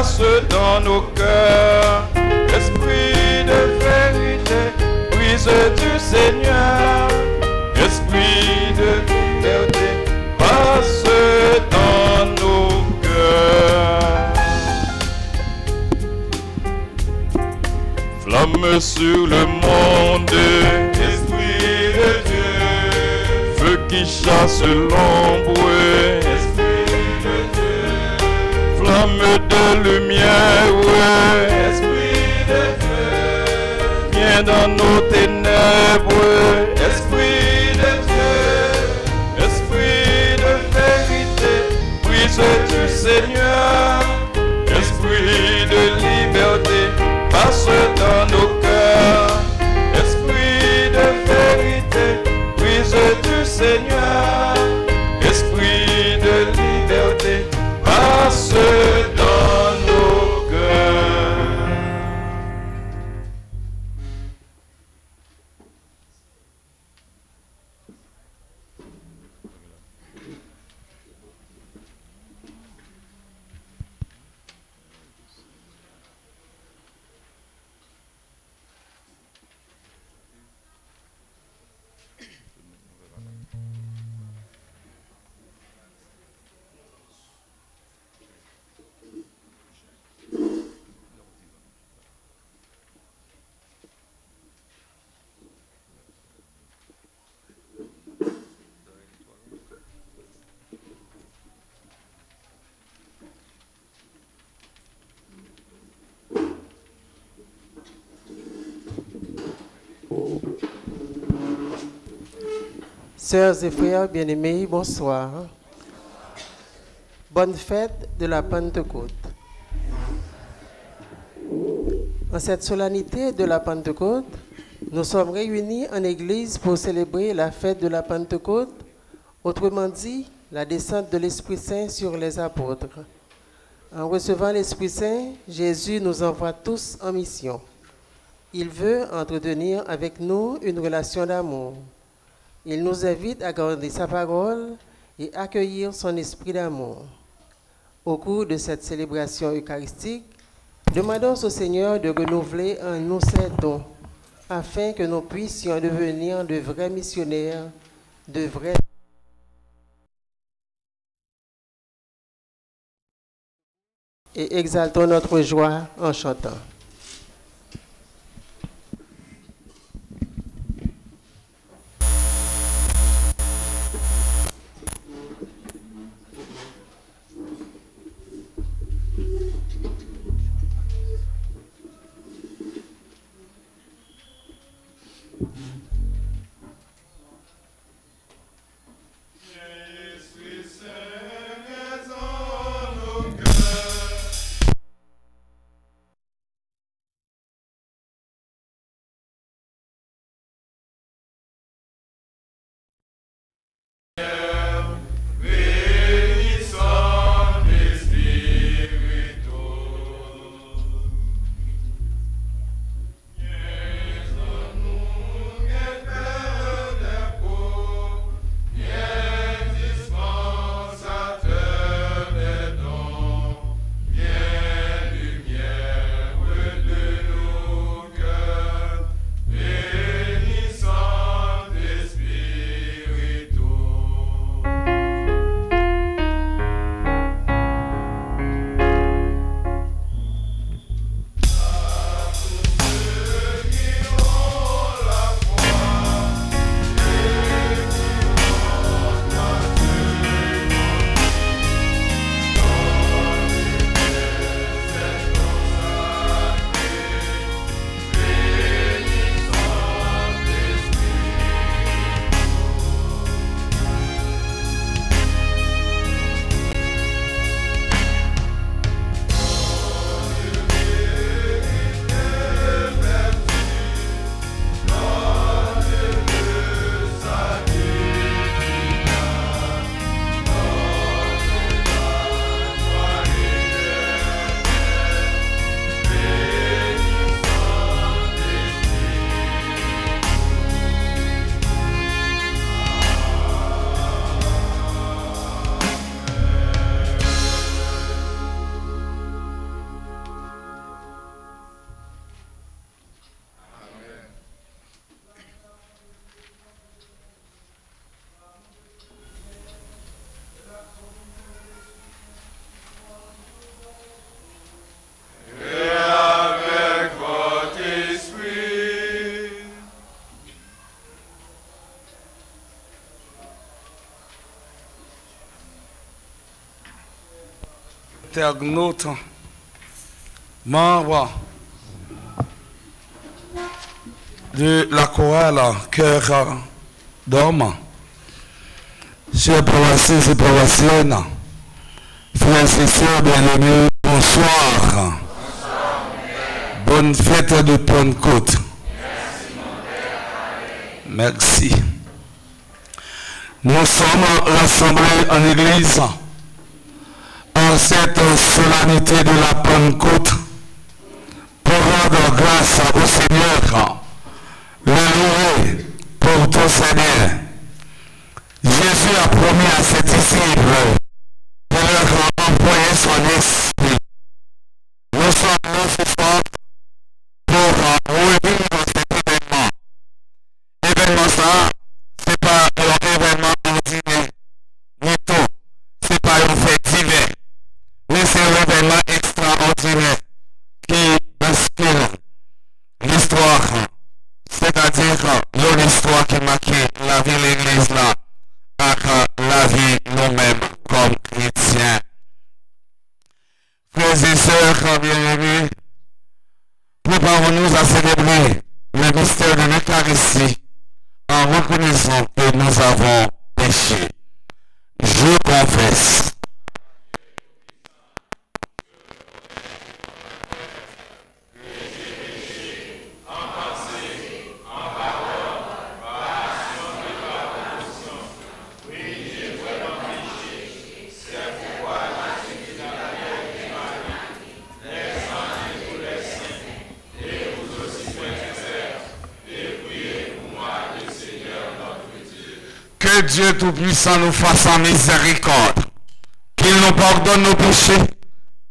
passe dans nos cœurs. Esprit de vérité, brise du Seigneur. Esprit de liberté, passe dans nos cœurs. Flamme sur le monde, Esprit de Dieu. Feu qui chasse l'ombre, Esprit de Dieu. Flamme de lumière, Esprit de Dieu. Viens dans nos ténèbres, Esprit de Dieu. Esprit de vérité, brise du Seigneur. Esprit de liberté, passe dans nos cœurs. Esprit de vérité, brise du Seigneur. Esprit de liberté, passe dans nos cœurs. Sœurs et frères bien-aimés, bonsoir. Bonne fête de la Pentecôte. En cette solennité de la Pentecôte, nous sommes réunis en Église pour célébrer la fête de la Pentecôte, autrement dit, la descente de l'Esprit Saint sur les apôtres. En recevant l'Esprit Saint, Jésus nous envoie tous en mission. Il veut entretenir avec nous une relation d'amour. Il nous invite à garder sa parole et accueillir son esprit d'amour. Au cours de cette célébration eucharistique, demandons au Seigneur de renouveler en nous ses dons, afin que nous puissions devenir de vrais missionnaires, de vrais et exaltons notre joie en chantant. internautes, membres de la chorale Cœur d'Homme, chers paroissiens et paroissiennes, frères et sœurs bien-aimés, bonsoir. Bonne fête de Pentecôte. Merci. Nous sommes rassemblés en église en cette solennité de la Pentecôte pour rendre grâce au Seigneur, le louer pour tous ses biens. Jésus a promis à ses disciples de leur envoyer son esprit. Nous sommes là ce soir pour revivre cet événement. Événement ça, c'est pas un événement ordinaire, ni tout. C'est pas un fait divers. Mais c'est un événement extraordinaire qui bascule l'histoire. C'est-à-dire l'histoire qui marque la vie de l'église là, avec la vie nous-mêmes comme chrétiens. Frères et sœurs bien-aimés, préparons-nous à célébrer le mystère de l'Eucharistie en reconnaissant que nous avons péché. Je confesse. Que Dieu Tout-Puissant nous fasse en miséricorde, qu'il nous pardonne nos péchés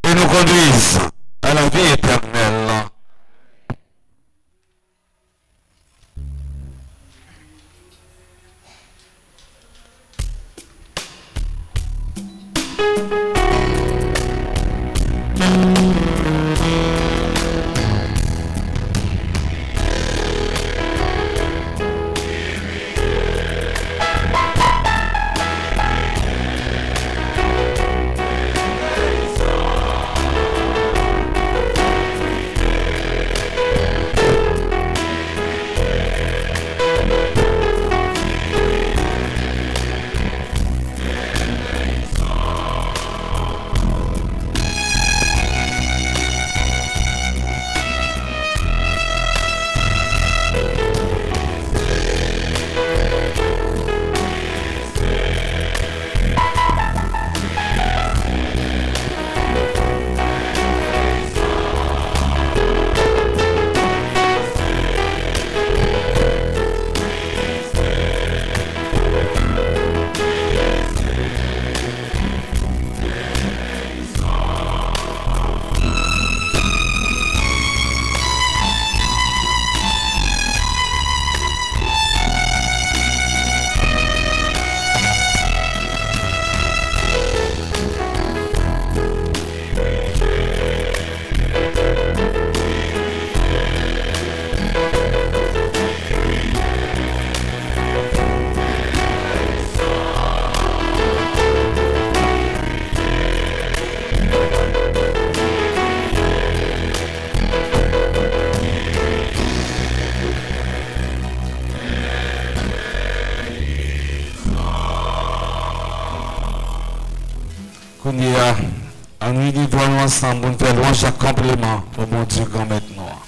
et nous conduise à la vie éternelle. En nous vivons ensemble, nous faisons louange à complément au bon Dieu grand maître noir.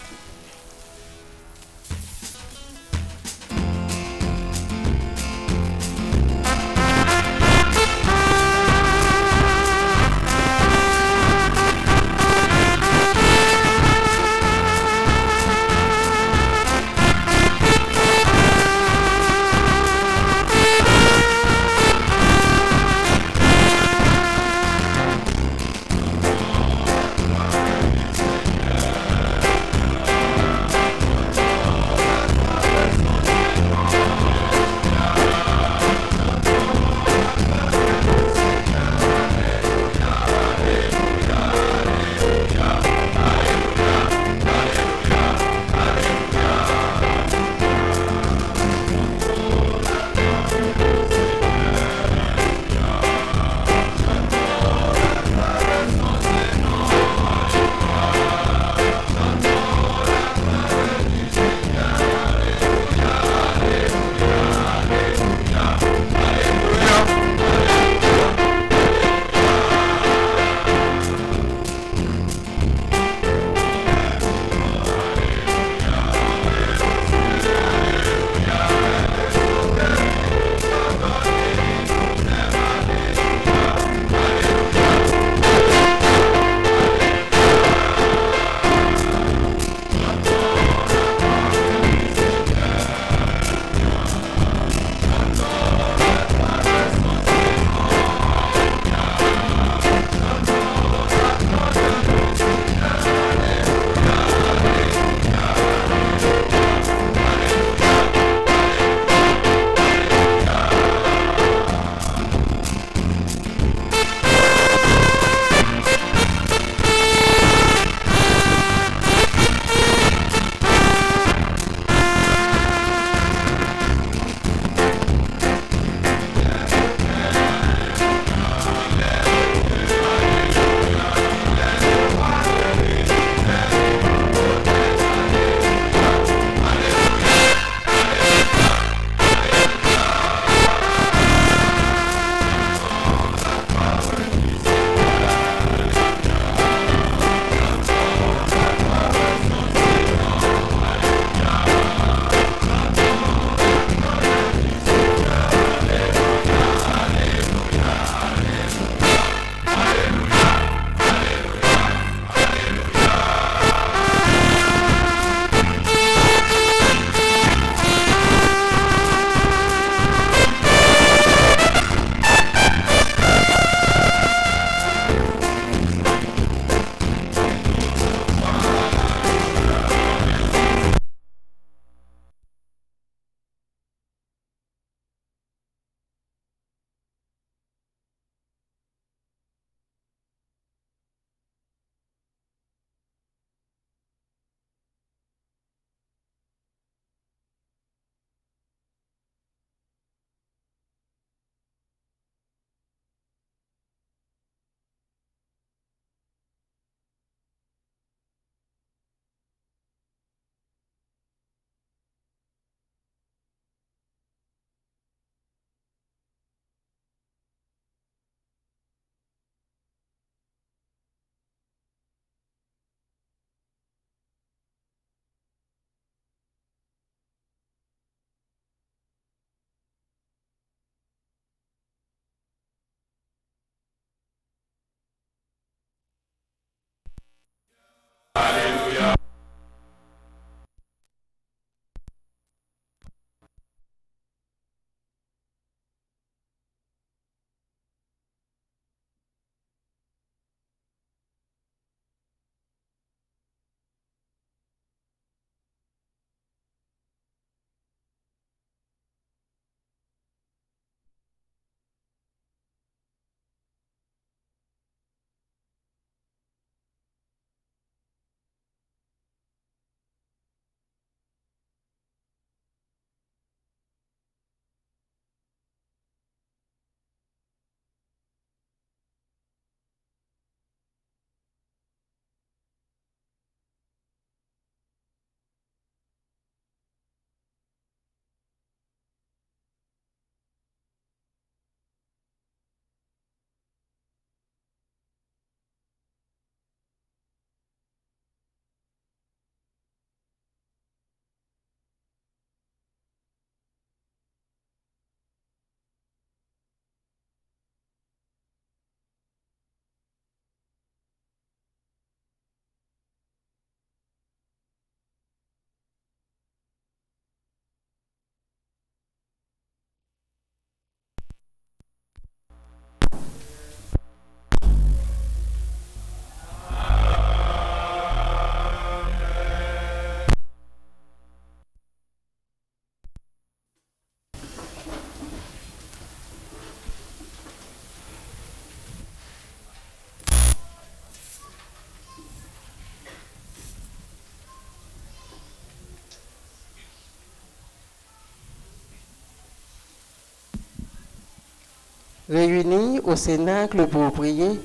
Réunis au Cénacle pour prier,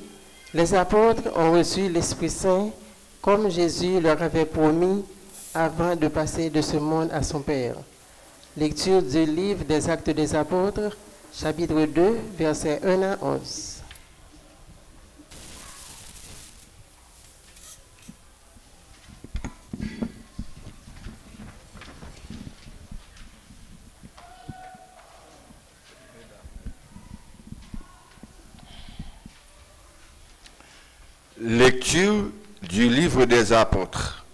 les apôtres ont reçu l'Esprit Saint comme Jésus leur avait promis avant de passer de ce monde à son Père. Lecture du livre des Actes des Apôtres, chapitre 2, versets 1 à 11. Lecture du livre des Apôtres.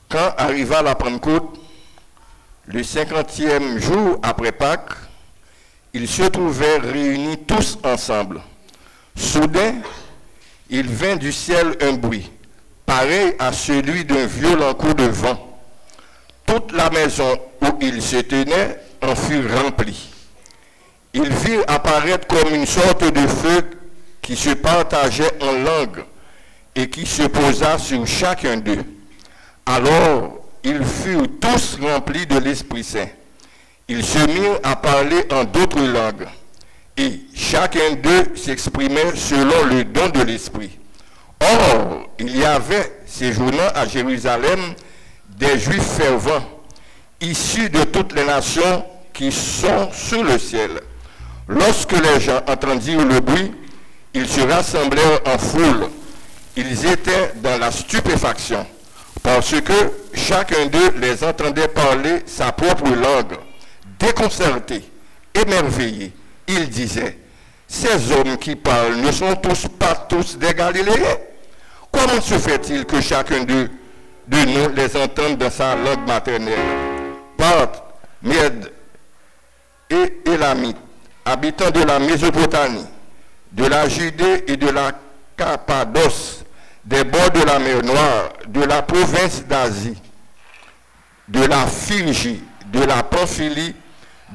Quand arriva la Pentecôte, le 50e jour après Pâques, ils se trouvèrent réunis tous ensemble. Soudain, il vint du ciel un bruit, pareil à celui d'un violent coup de vent. Toute la maison où ils se tenaient en fut remplie. Ils virent apparaître comme une sorte de feu qui se partageait en langues et qui se posa sur chacun d'eux. Alors, ils furent tous remplis de l'Esprit Saint. Ils se mirent à parler en d'autres langues, et chacun d'eux s'exprimait selon le don de l'Esprit. Or, il y avait séjournant à Jérusalem des Juifs fervents, issus de toutes les nations qui sont sous le ciel. Lorsque les gens entendirent le bruit, ils se rassemblèrent en foule. Ils étaient dans la stupéfaction, parce que chacun d'eux les entendait parler sa propre langue. Déconcertés, émerveillés, ils disaient, « Ces hommes qui parlent ne sont pas tous des Galiléens? Comment se fait-il que chacun de nous les entende dans sa langue maternelle? Parthes, Mèdes et Élamites, habitants de la Mésopotamie, de la Judée et de la Cappadoce, des bords de la mer Noire, de la province d'Asie, de la Phrygie, de la Pamphylie,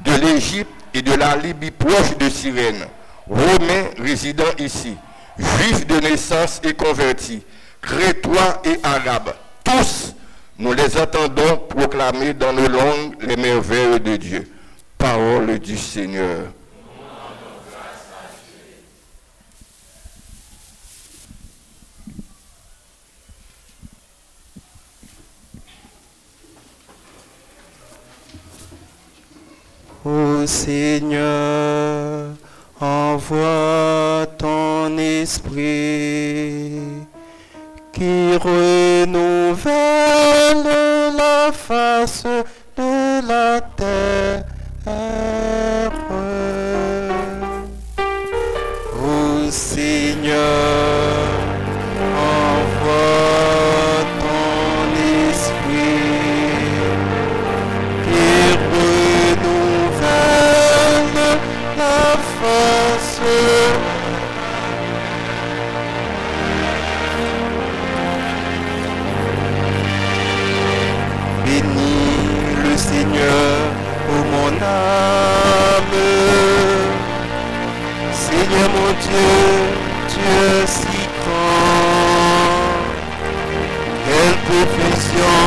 de l'Égypte et de la Libye proche de Cyrène, Romains résidant ici, Juifs de naissance et convertis, Crétois et Arabes, tous, nous les entendons proclamer dans nos langues les merveilles de Dieu. Parole du Seigneur. Ô Seigneur, envoie ton esprit qui renouvelle la face de la terre. Ô Seigneur, envoie ton esprit qui renouvelle la face. Bénis le Seigneur, ô mon âme. Seigneur mon Dieu, tu es si grand. Quelle profusion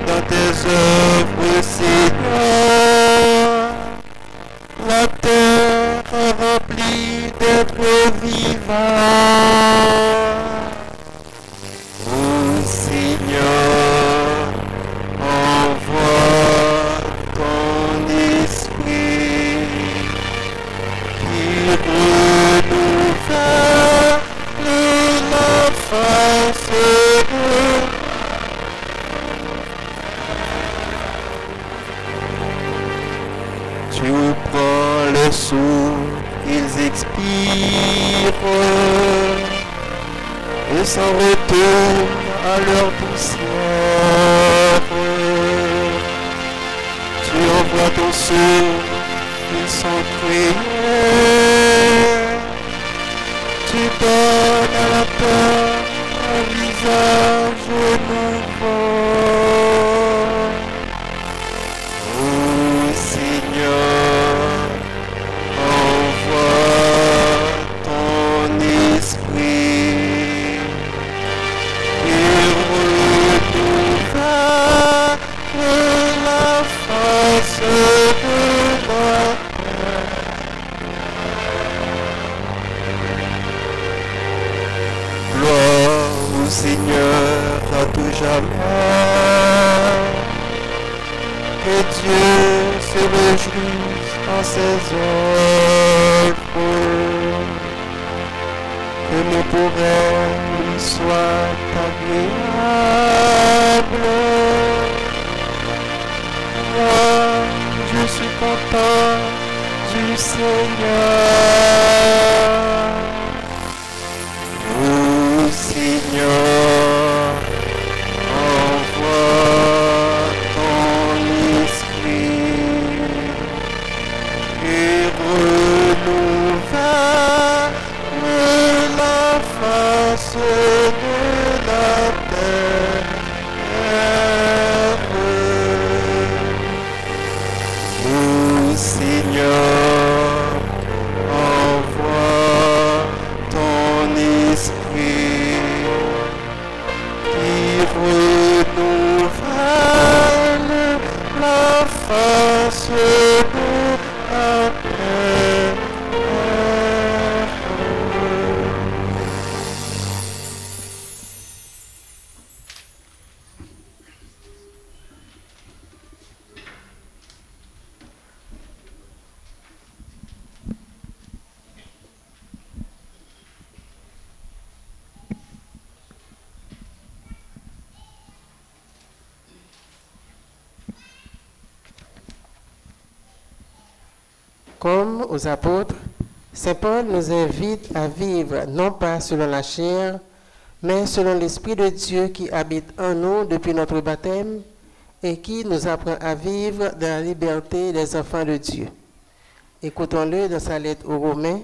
dans tes œuvres, Seigneur. La terre est remplie d'êtres vivants. Ô Seigneur, envoie ton esprit qui renouvelle la face de. Tu prends les sourds, ils expirent et s'en retournent à leur poussière. Tu envoies ton souffle, ils sont créés. Tu donnes à la terre un visage nouveau. Ô Seigneur, envoie ton esprit et renouvelle la face de la terre. à tout jamais. Que Dieu se réjouisse en ses œuvres, que mon progrès lui soit agréable. Moi, je suis content du Seigneur. Oh Seigneur, envoie ton esprit et renouvelle la face de la terre. Oh Seigneur, envoie ton esprit qui renouvelle la face de la terre. Comme aux apôtres, Saint Paul nous invite à vivre non pas selon la chair, mais selon l'Esprit de Dieu qui habite en nous depuis notre baptême et qui nous apprend à vivre dans la liberté des enfants de Dieu. Écoutons-le dans sa lettre aux Romains,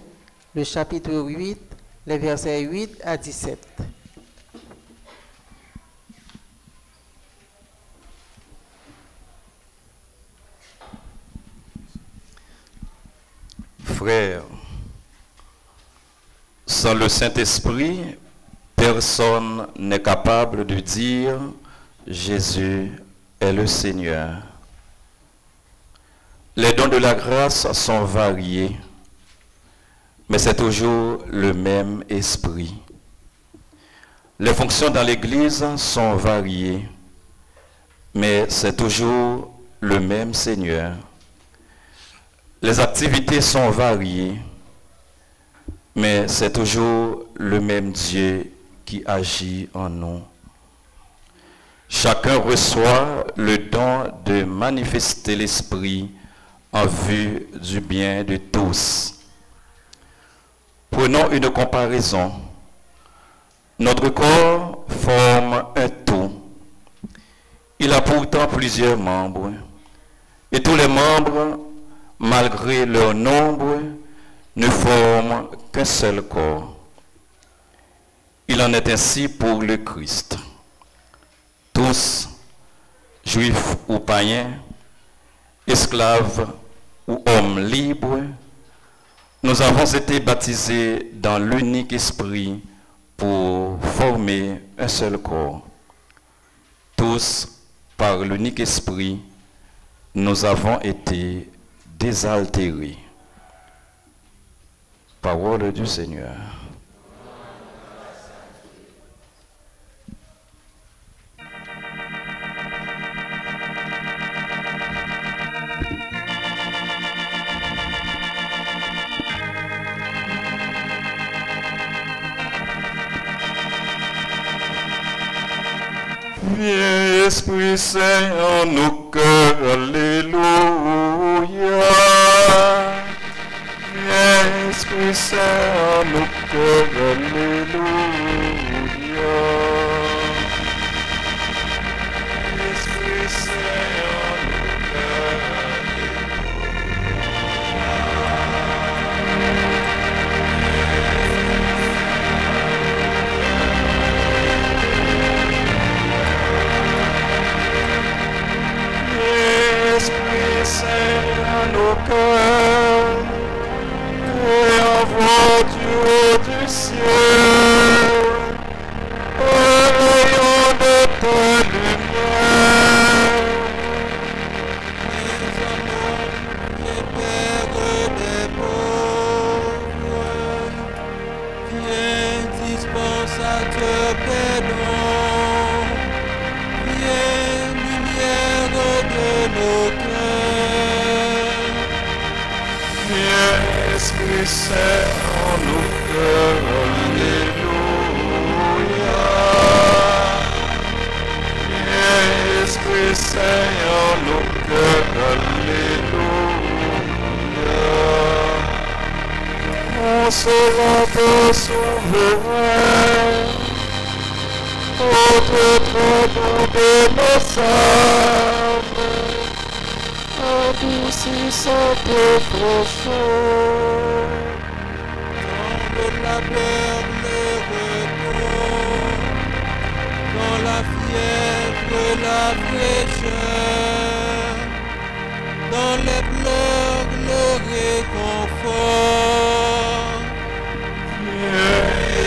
le chapitre 8, les versets 8 à 17. Frères, sans le Saint-Esprit, personne n'est capable de dire Jésus est le Seigneur. Les dons de la grâce sont variés, mais c'est toujours le même esprit. Les fonctions dans l'Église sont variées, mais c'est toujours le même Seigneur. Les activités sont variées, mais c'est toujours le même Dieu qui agit en nous. Chacun reçoit le don de manifester l'Esprit en vue du bien de tous. Prenons une comparaison. Notre corps forme un tout. Il a pourtant plusieurs membres, et tous les membres, malgré leur nombre, ne forment qu'un seul corps. Il en est ainsi pour le Christ. Tous, juifs ou païens, esclaves ou hommes libres, nous avons été baptisés dans l'unique esprit pour former un seul corps. Tous, par l'unique esprit, nous avons été désaltérés. Parole du Seigneur. Viens Esprit Saint en nos cœurs, alléluia. Viens Esprit Saint en nos cœurs, alléluia. Esprit Saint en nos cœurs, Esprit Saint à nos cœurs, et envoie Dieu du ciel Esprit Saint en nos cœurs, Alléluia. Esprit Saint en nos cœurs, Alléluia. Consolateur souverain, autre de nos âmes, adoucissant tes prochains, dans le labeur, le repos, dans la fièvre, la fraîcheur, dans les pleurs, le réconfort.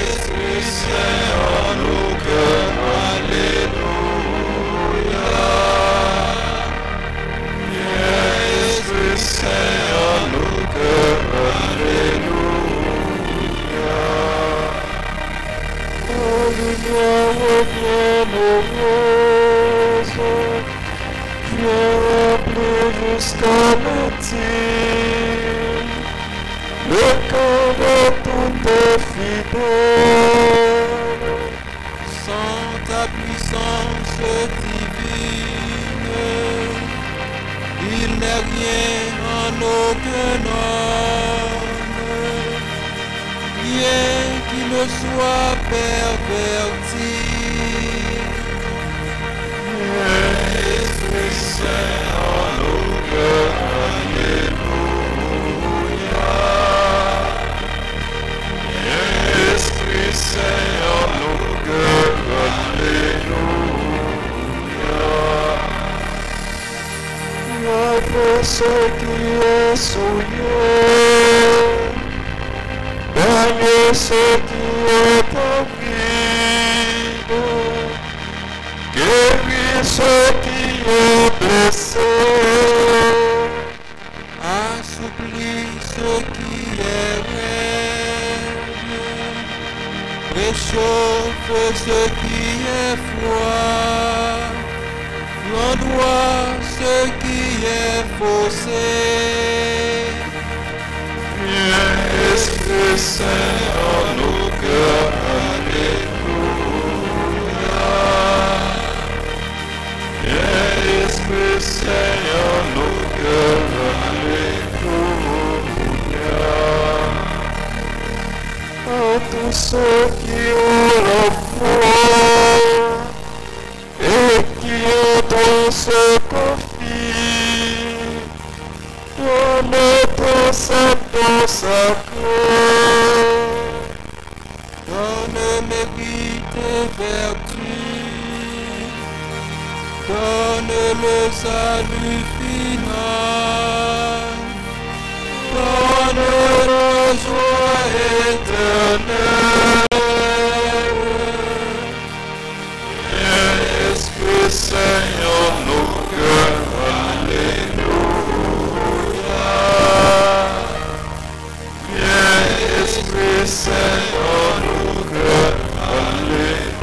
Esprit Saint en nos cœurs, Alléluia. Esprit Saint en nos cœurs, Alléluia. Oh, lumière bien heureuse, viens remplir jusqu'à l'intime le cœur de tous tes fidèles. Sans ta puissance divine, il n'est rien en aucun homme, rien qui ne soit perverti. Esprit Saint en nos cœurs, Alléluia. Esprit Saint en nos cœurs, Alléluia. Lave ce qui est souillé, baigne ce qui est avide, guéris ce qui est blessé, Assouplis ce qui est raide, réchauffe ce qui est froid, renvoie ce qui est faussé. viens Esprit Saint en nos cœurs, Alléluia. Viens Esprit Saint en nos cœurs, Alléluia. À tous ceux qui ont la foi et qui entendent se confient, donne ton sang sacré. Donne mérite et vertu, donne le salut final, donne la joie éternelle. Esprit Saint en nos cœurs, Alléluia. Viens Esprit Saint en nos cœurs, Alléluia.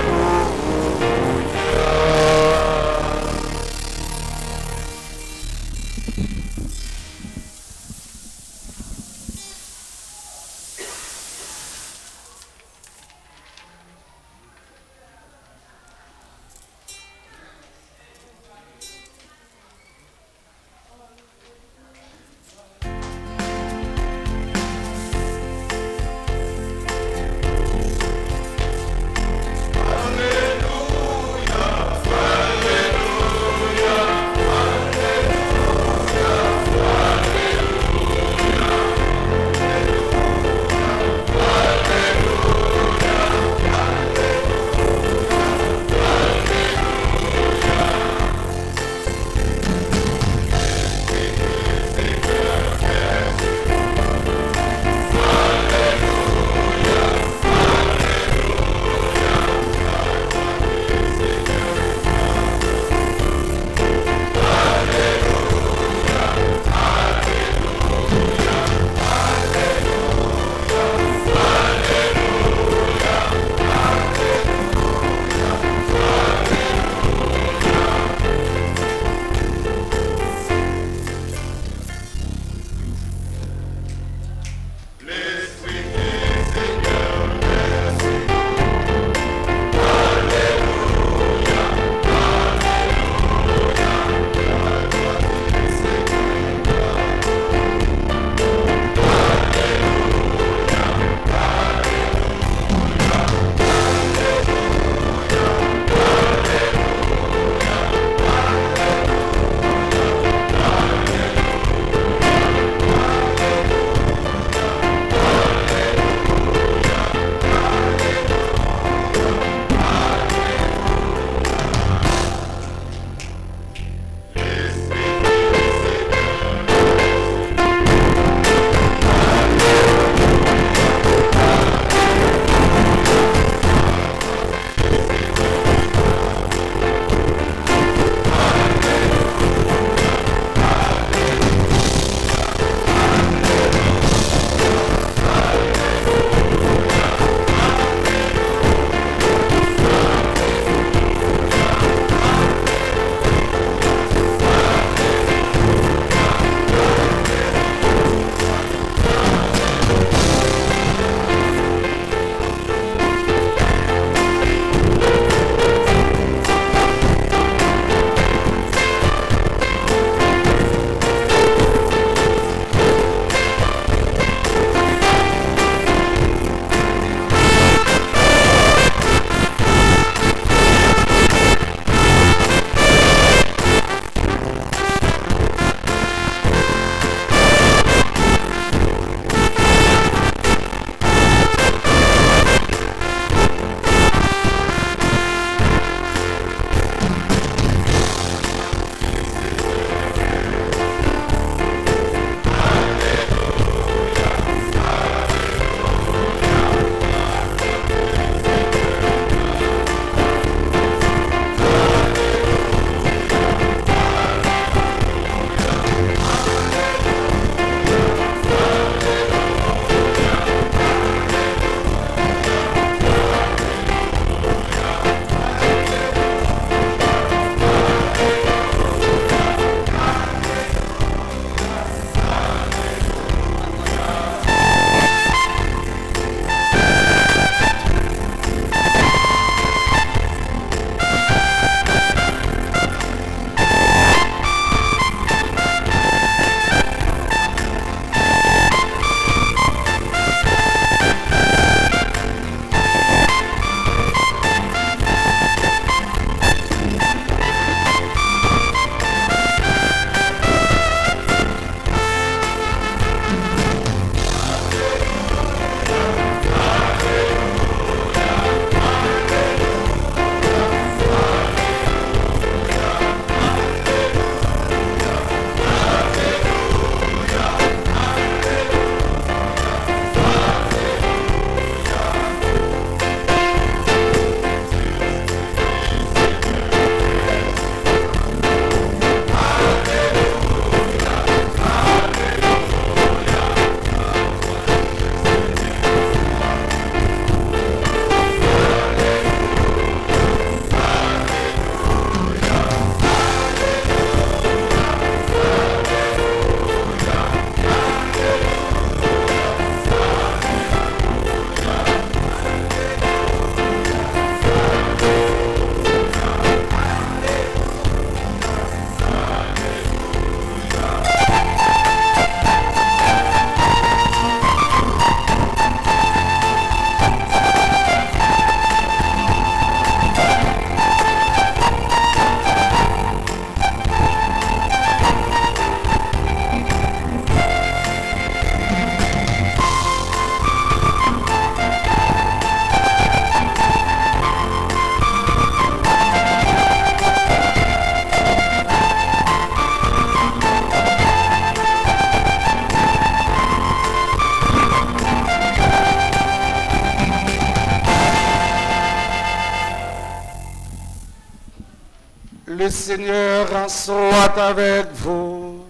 Le Seigneur soit avec vous.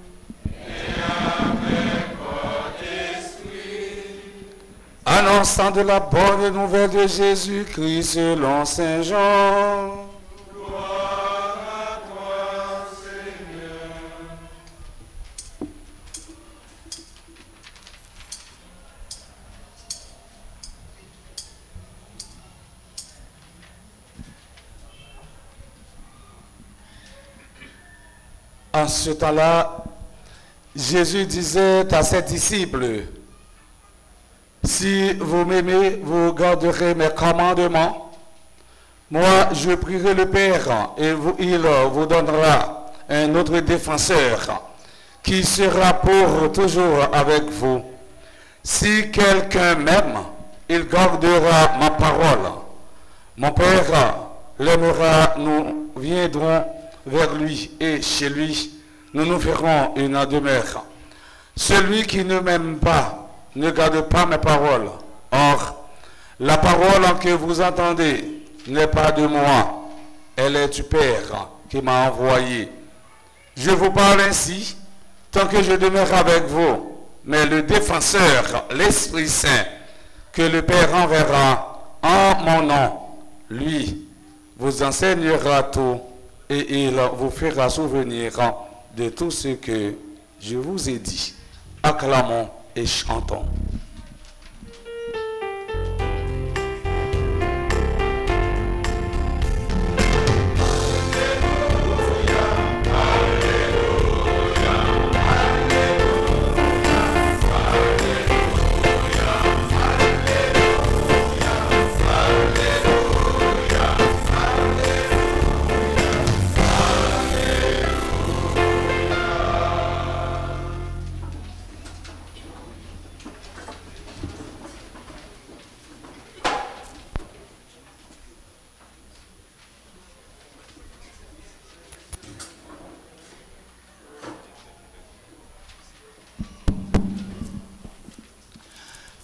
Et avec votre esprit. Annonçant de la bonne nouvelle de Jésus-Christ selon Saint Jean. Gloire à toi, Seigneur. En ce temps-là, Jésus disait à ses disciples, « Si vous m'aimez, vous garderez mes commandements. Moi, je prierai le Père et il vous donnera un autre défenseur qui sera pour toujours avec vous. Si quelqu'un m'aime, il gardera ma parole. Mon Père l'aimera, nous viendrons vers lui et chez lui, nous nous ferons une demeure. Celui qui ne m'aime pas ne garde pas mes paroles. Or, la parole que vous entendez n'est pas de moi, elle est du Père qui m'a envoyé. Je vous parle ainsi, tant que je demeure avec vous, mais le défenseur, l'Esprit Saint, que le Père enverra en mon nom, lui vous enseignera tout et il vous fera souvenir de tout ce que je vous ai dit. Acclamons et chantons.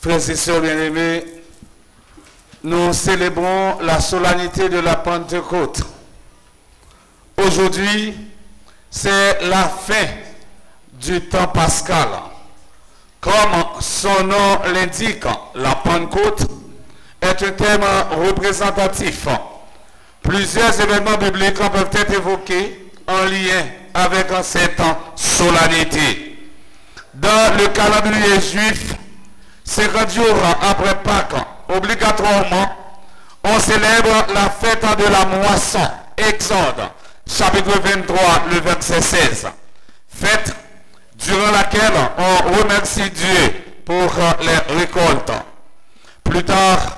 Frères et sœurs bien-aimés, nous célébrons la solennité de la Pentecôte. Aujourd'hui, c'est la fin du temps pascal. Comme son nom l'indique, la Pentecôte est un thème représentatif. Plusieurs événements bibliques peuvent être évoqués en lien avec cette solennité. Dans le calendrier juif, 50 jours après Pâques, obligatoirement, on célèbre la fête de la moisson. Exode, chapitre 23, le verset 16. Fête durant laquelle on remercie Dieu pour les récoltes. Plus tard,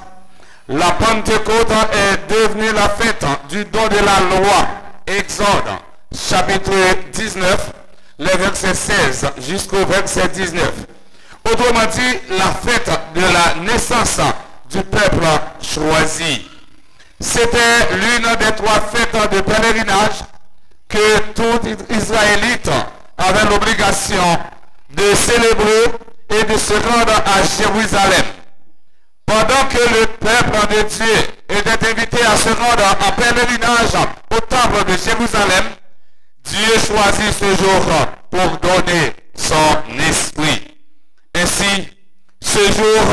la Pentecôte est devenue la fête du don de la loi. Exode, chapitre 19, le verset 16 jusqu'au verset 19. Autrement dit, la fête de la naissance du peuple choisi. C'était l'une des 3 fêtes de pèlerinage que tout Israélite avait l'obligation de célébrer et de se rendre à Jérusalem. Pendant que le peuple de Dieu était invité à se rendre en pèlerinage au temple de Jérusalem, Dieu choisit ce jour pour donner son esprit. Ainsi, ce jour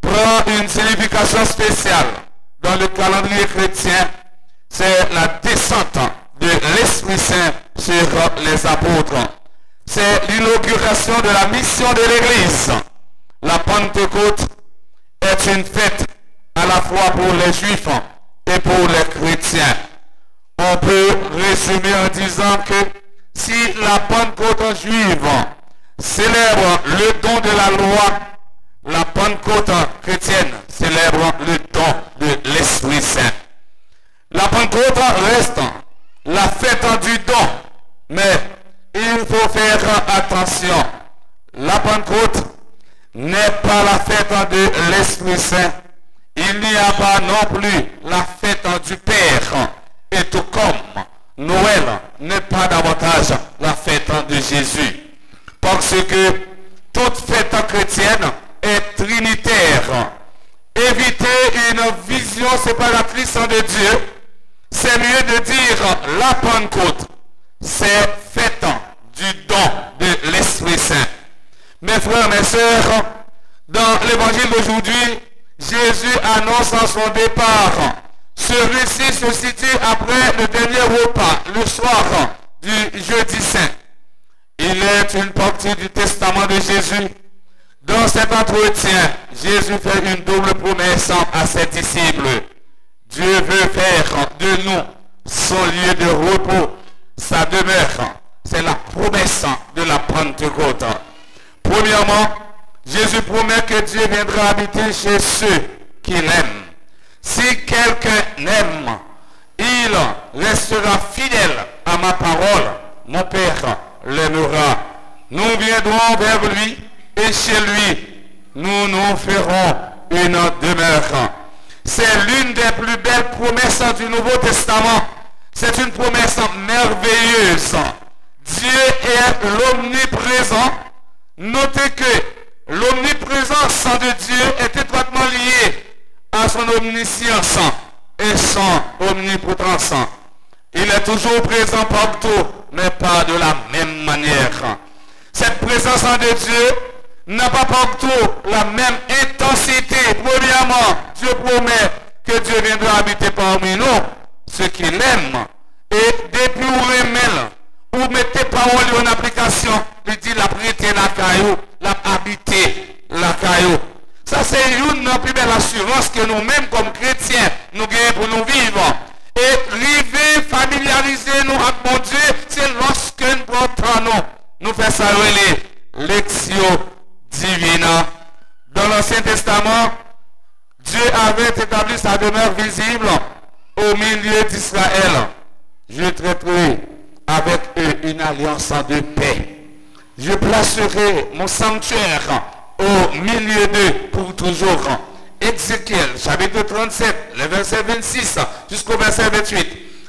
prend une signification spéciale. Dans le calendrier chrétien, c'est la descente de l'Esprit Saint sur les apôtres. C'est l'inauguration de la mission de l'Église. La Pentecôte est une fête à la fois pour les Juifs et pour les chrétiens. On peut résumer en disant que si la Pentecôte juive célèbre le don de la loi, la Pentecôte chrétienne célèbre le don de l'Esprit Saint. La Pentecôte reste la fête du don, mais il faut faire attention. La Pentecôte n'est pas la fête de l'Esprit Saint. Il n'y a pas non plus la fête du Père. Et tout comme Noël n'est pas davantage la fête de Jésus. Parce que toute fête chrétienne est trinitaire. Éviter une vision séparatrice de Dieu, c'est mieux de dire dire la Pentecôte, c'est fête du don de l'Esprit Saint. Mes frères, mes sœurs, dans l'évangile d'aujourd'hui, Jésus annonce en son départ. Ce récit se situe après le dernier repas, le soir du jeudi saint. Il est une partie du testament de Jésus. Dans cet entretien, Jésus fait une double promesse à ses disciples. Dieu veut faire de nous son lieu de repos, sa demeure. C'est la promesse de la Pentecôte. Premièrement, Jésus promet que Dieu viendra habiter chez ceux qu'il aime. Si quelqu'un m'aime, il restera fidèle à ma parole. Mon Père l'aimera. Nous viendrons vers lui et chez lui, nous nous ferons une demeure. C'est l'une des plus belles promesses du Nouveau Testament. C'est une promesse merveilleuse. Dieu est l'omniprésent. Notez que l'omniprésence de Dieu est étroitement liée à son omniscience et son omnipotence. Il est toujours présent partout, mais pas de la même manière. Cette présence de Dieu n'a pas partout la même intensité. Premièrement, Dieu promet que Dieu viendra habiter parmi nous, ceux qui l'aiment. Et depuis où remèle, ou mettez parole en application, il dit la prêter la caillou, la habiter la caillou. Ça c'est une plus belle assurance que nous-mêmes comme chrétiens, nous gagnons pour nous vivre. Et river, familiariser nous avec mon Dieu, c'est lorsque nous portons nous faisons ça l'exio divina. Dans l'Ancien Testament, Dieu avait établi sa demeure visible au milieu d'Israël. Je traiterai avec eux une alliance de paix. Je placerai mon sanctuaire au milieu d'eux pour toujours. Ézéchiel, chapitre 37, le verset 26 jusqu'au verset 28.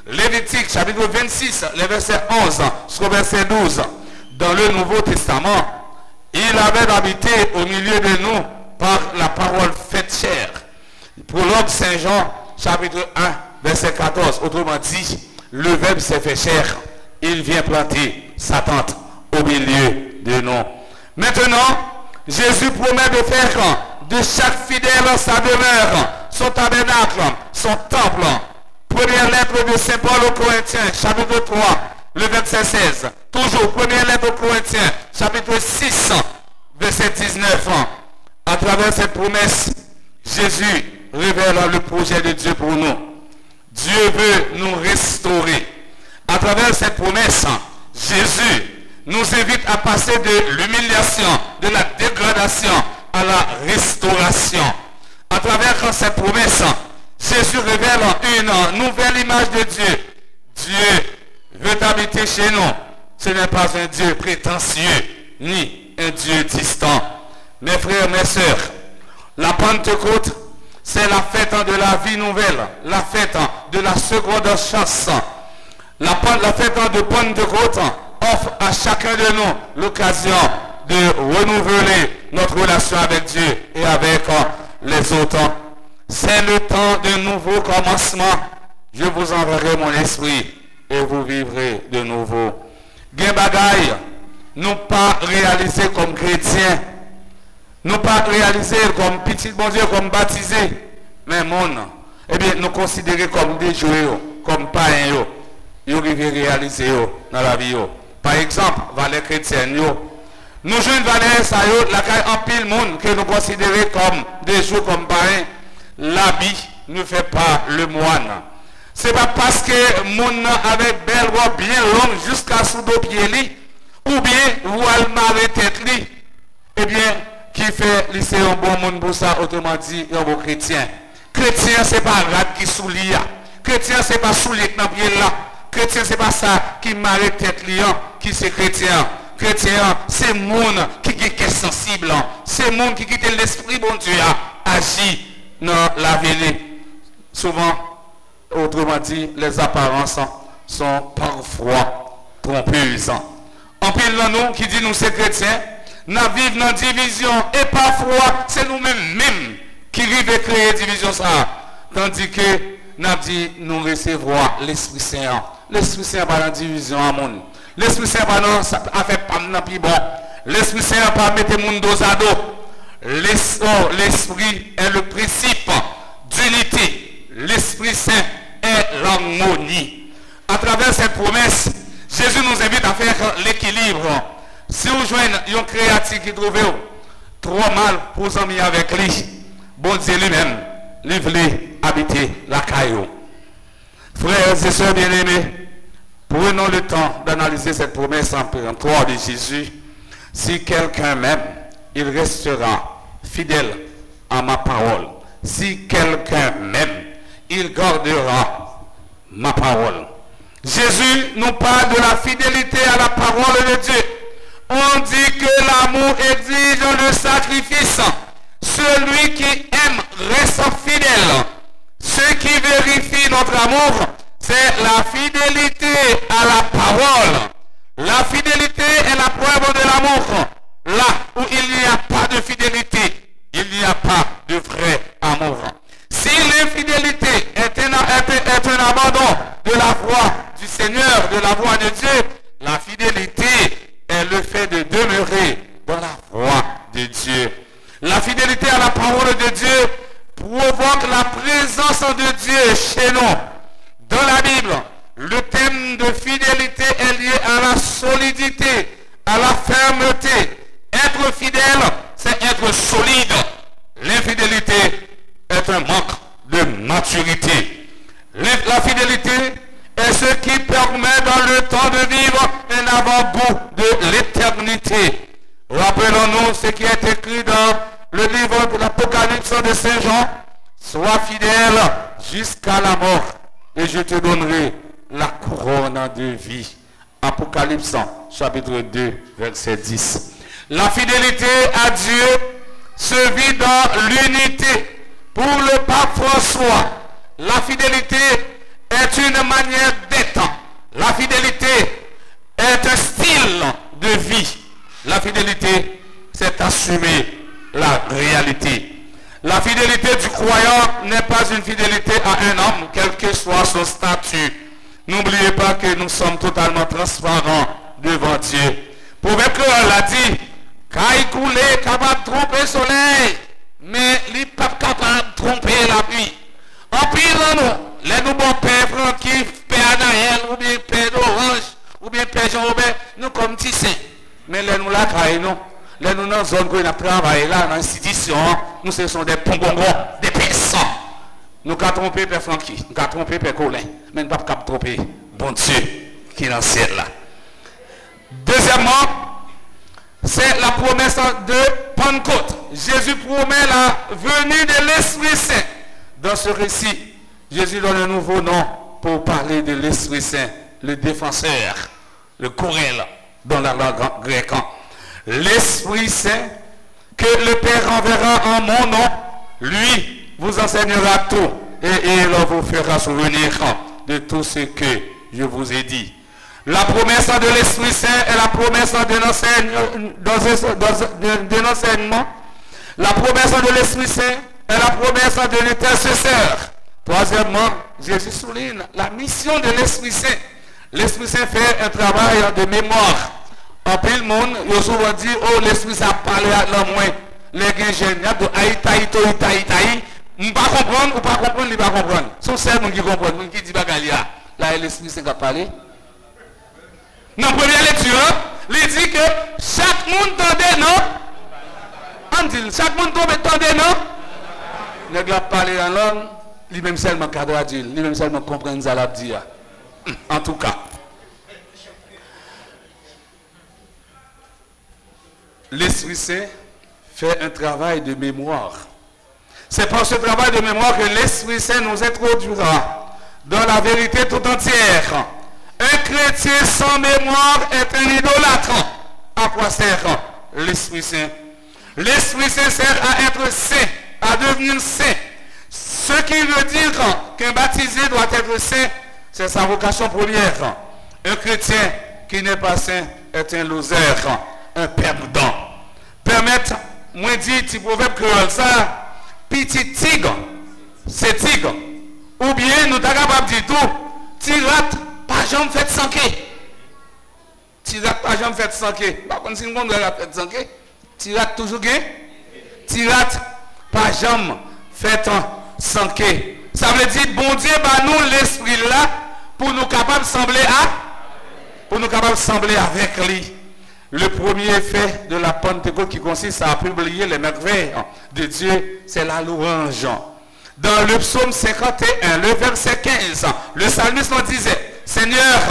Lévitique, chapitre 26, le verset 11 jusqu'au verset 12. Dans le Nouveau Testament, il avait habité au milieu de nous par la parole faite chair. Prologue Saint Jean, chapitre 1, verset 14. Autrement dit, le Verbe s'est fait chair. Il vient planter sa tente au milieu de nous. Maintenant, Jésus promet de faire de chaque fidèle sa demeure, son tabernacle, son temple. Première lettre de Saint Paul aux Corinthiens, chapitre 3, le verset 16. Toujours, première lettre aux Corinthiens, chapitre 6, verset 19. À travers cette promesse, Jésus révèle le projet de Dieu pour nous. Dieu veut nous restaurer. À travers cette promesse, Jésus nous invite à passer de l'humiliation, de la dégradation à la restauration. À travers cette promesse, Jésus révèle une nouvelle image de Dieu. Dieu veut habiter chez nous. Ce n'est pas un Dieu prétentieux, ni un Dieu distant. Mes frères, mes sœurs, la Pentecôte, c'est la fête de la vie nouvelle, la fête de la seconde chance. La fête de Pentecôte offre à chacun de nous l'occasion de renouveler notre relation avec Dieu et avec les autres. C'est le temps d'un nouveau commencement. Je vous enverrai mon esprit et vous vivrez de nouveau. Gen bagay, nous pas réalisés comme chrétiens, nous pas réalisés comme petit bon Dieu, comme baptisés, mais monde, eh bien, nous considérer comme des joueurs, comme païens, ils arrivent réaliser dans la vie. Par exemple, valeurs chrétiennes, nous jeunes valeurs, ça y la caille en pile monde que nous considérons comme des jours comme païens, l'habit ne fait pas le moine. C'est pas parce que mon avec belle robe bien longue jusqu'à sous dos pied ou bien voile marée tête li, eh bien qui fait lycée un bon monde pour ça, autrement dit un bon chrétien. Chrétien c'est pas rat qui soulie, chrétien c'est pas soulier dans pied là, chrétien c'est pas ça qui marée tête li qui c'est chrétien. Chrétien c'est monde qui est sensible, c'est monde qui quitte l'esprit bon Dieu agit dans la vie. Souvent, autrement dit, les apparences sont parfois trompeuses. En pile dans nous qui dit nous c'est chrétiens, nous vivons dans division et parfois c'est nous-mêmes qui arrivons à créer division ça. Tandis que nous dit nous recevoir l'Esprit Saint l'Esprit Saint pas dans division à monde. L'Esprit Saint pas dans fait pas dans plus bon. L'Esprit Saint pas mettre monde dos à dos. L'Esprit est le principe d'unité. L'Esprit Saint est l'harmonie. À travers cette promesse, Jésus nous invite à faire l'équilibre. Si vous joignez un créatif qui trouve trop mal pour vous amis avec lui, bon Dieu lui-même, lui voulait habiter la caillou. Frères et sœurs bien-aimés, prenons le temps d'analyser cette promesse en péremptoire de Jésus. Si quelqu'un m'aime, il restera fidèle à ma parole. Si quelqu'un m'aime, il gardera ma parole. Jésus nous parle de la fidélité à la parole de Dieu. On dit que l'amour exige le sacrifice. Celui qui aime reste fidèle. Ce qui vérifie notre amour, c'est la fidélité à la parole. La fidélité est la preuve de l'amour. Là où il n'y a pas de fidélité, il n'y a pas de vrai amour. Si l'infidélité est un abandon de la voie du Seigneur, de la voie de Dieu, la fidélité est le fait de demeurer dans la voie de Dieu. La fidélité à la parole de Dieu provoque la présence de Dieu chez nous. Dans la Bible, le thème de fidélité est lié à la solidité, à la fermeté. Être fidèle, c'est être solide. L'infidélité est un manque de maturité. La fidélité est ce qui permet dans le temps de vivre un avant-goût de l'éternité. Rappelons-nous ce qui est écrit dans le livre de l'Apocalypse de Saint Jean. Sois fidèle jusqu'à la mort et je te donnerai la couronne de vie. Apocalypse chapitre 2 verset 10. La fidélité à Dieu se vit dans l'unité. Pour le pape François, la fidélité est une manière d'être. La fidélité est un style de vie. La fidélité, c'est assumer la réalité. La fidélité du croyant n'est pas une fidélité à un homme, quel que soit son statut. N'oubliez pas que nous sommes totalement transparents devant Dieu. Proverbe créole a dit, caille coulé, capable de tromper le soleil, mais il n'est pas capable de tromper la pluie. En pire, nous, les bons pères Francky, père Anaël, ou bien père d'Orange, ou bien père Jean-Robert, nous comme Tissin. Mais les nous la caille, nous. Les nous dans la zone où nous travaillons là, dans l'institution, nous ce sont des bonbons, des personnes. Nous avons trompé père Francky, nous avons trompé père Colin, mais nous ne pouvons pas tromper bon Dieu qui est dans le ciel là. Deuxièmement, c'est la promesse de Pentecôte. Jésus promet la venue de l'Esprit Saint. Dans ce récit, Jésus donne un nouveau nom pour parler de l'Esprit Saint, le défenseur, le Corel dans la langue grecque. L'Esprit Saint que le Père enverra en mon nom, lui vous enseignera tout et il vous fera souvenir de tout ce que je vous ai dit. La promesse de l'Esprit Saint est la promesse de l'enseignement. La promesse de l'Esprit Saint est la promesse de l'intercesseur. Troisièmement, Jésus souligne la mission de l'Esprit Saint. L'Esprit Saint fait un travail de mémoire. En plus, le monde, il a souvent dit, oh, l'Esprit Saint a parlé à l'homme, les gens de Haïtaï, on ne pas comprendre, ou pas comprendre, il ne pas comprendre. Son seul monde qui comprend, monde qui dit bagalia. Là, l'Esprit Saint a parlé. Dans la première lecture, il dit que chaque monde tendait, non? On dit, chaque monde tendait, non? Ne doit pas parler en langue, lui-même seulement cadre à Dieu, lui-même seulement comprendre ça la dire. En tout cas, l'Esprit Saint fait un travail de mémoire. C'est par ce travail de mémoire que l'Esprit Saint nous introduira dans la vérité tout entière. Un chrétien sans mémoire est un idolâtre. À quoi sert l'Esprit Saint? L'Esprit Saint sert à être saint, à devenir saint. Ce qui veut dire qu'un baptisé doit être saint, c'est sa vocation première. Un chrétien qui n'est pas saint est un loser, un perdant. Permettez-moi de dire, petit proverbe créole ça, petit tigre, c'est tigre. Ou bien nous sommes capables de dire tout, tirate, pas jamais fait sans que. Tirat pas jamais fait sans que. Par contre, si nous avons fait sans que, tirat toujours gain. Tirat pas jamais fait sans que. Ça veut dire, bon Dieu, bah nous l'esprit là, pour nous capables de sembler avec lui. Le premier effet de la Pentecôte qui consiste à publier les merveilles de Dieu, c'est la louange. Dans le psaume 51, le verset 15, le psalmiste disait, Seigneur,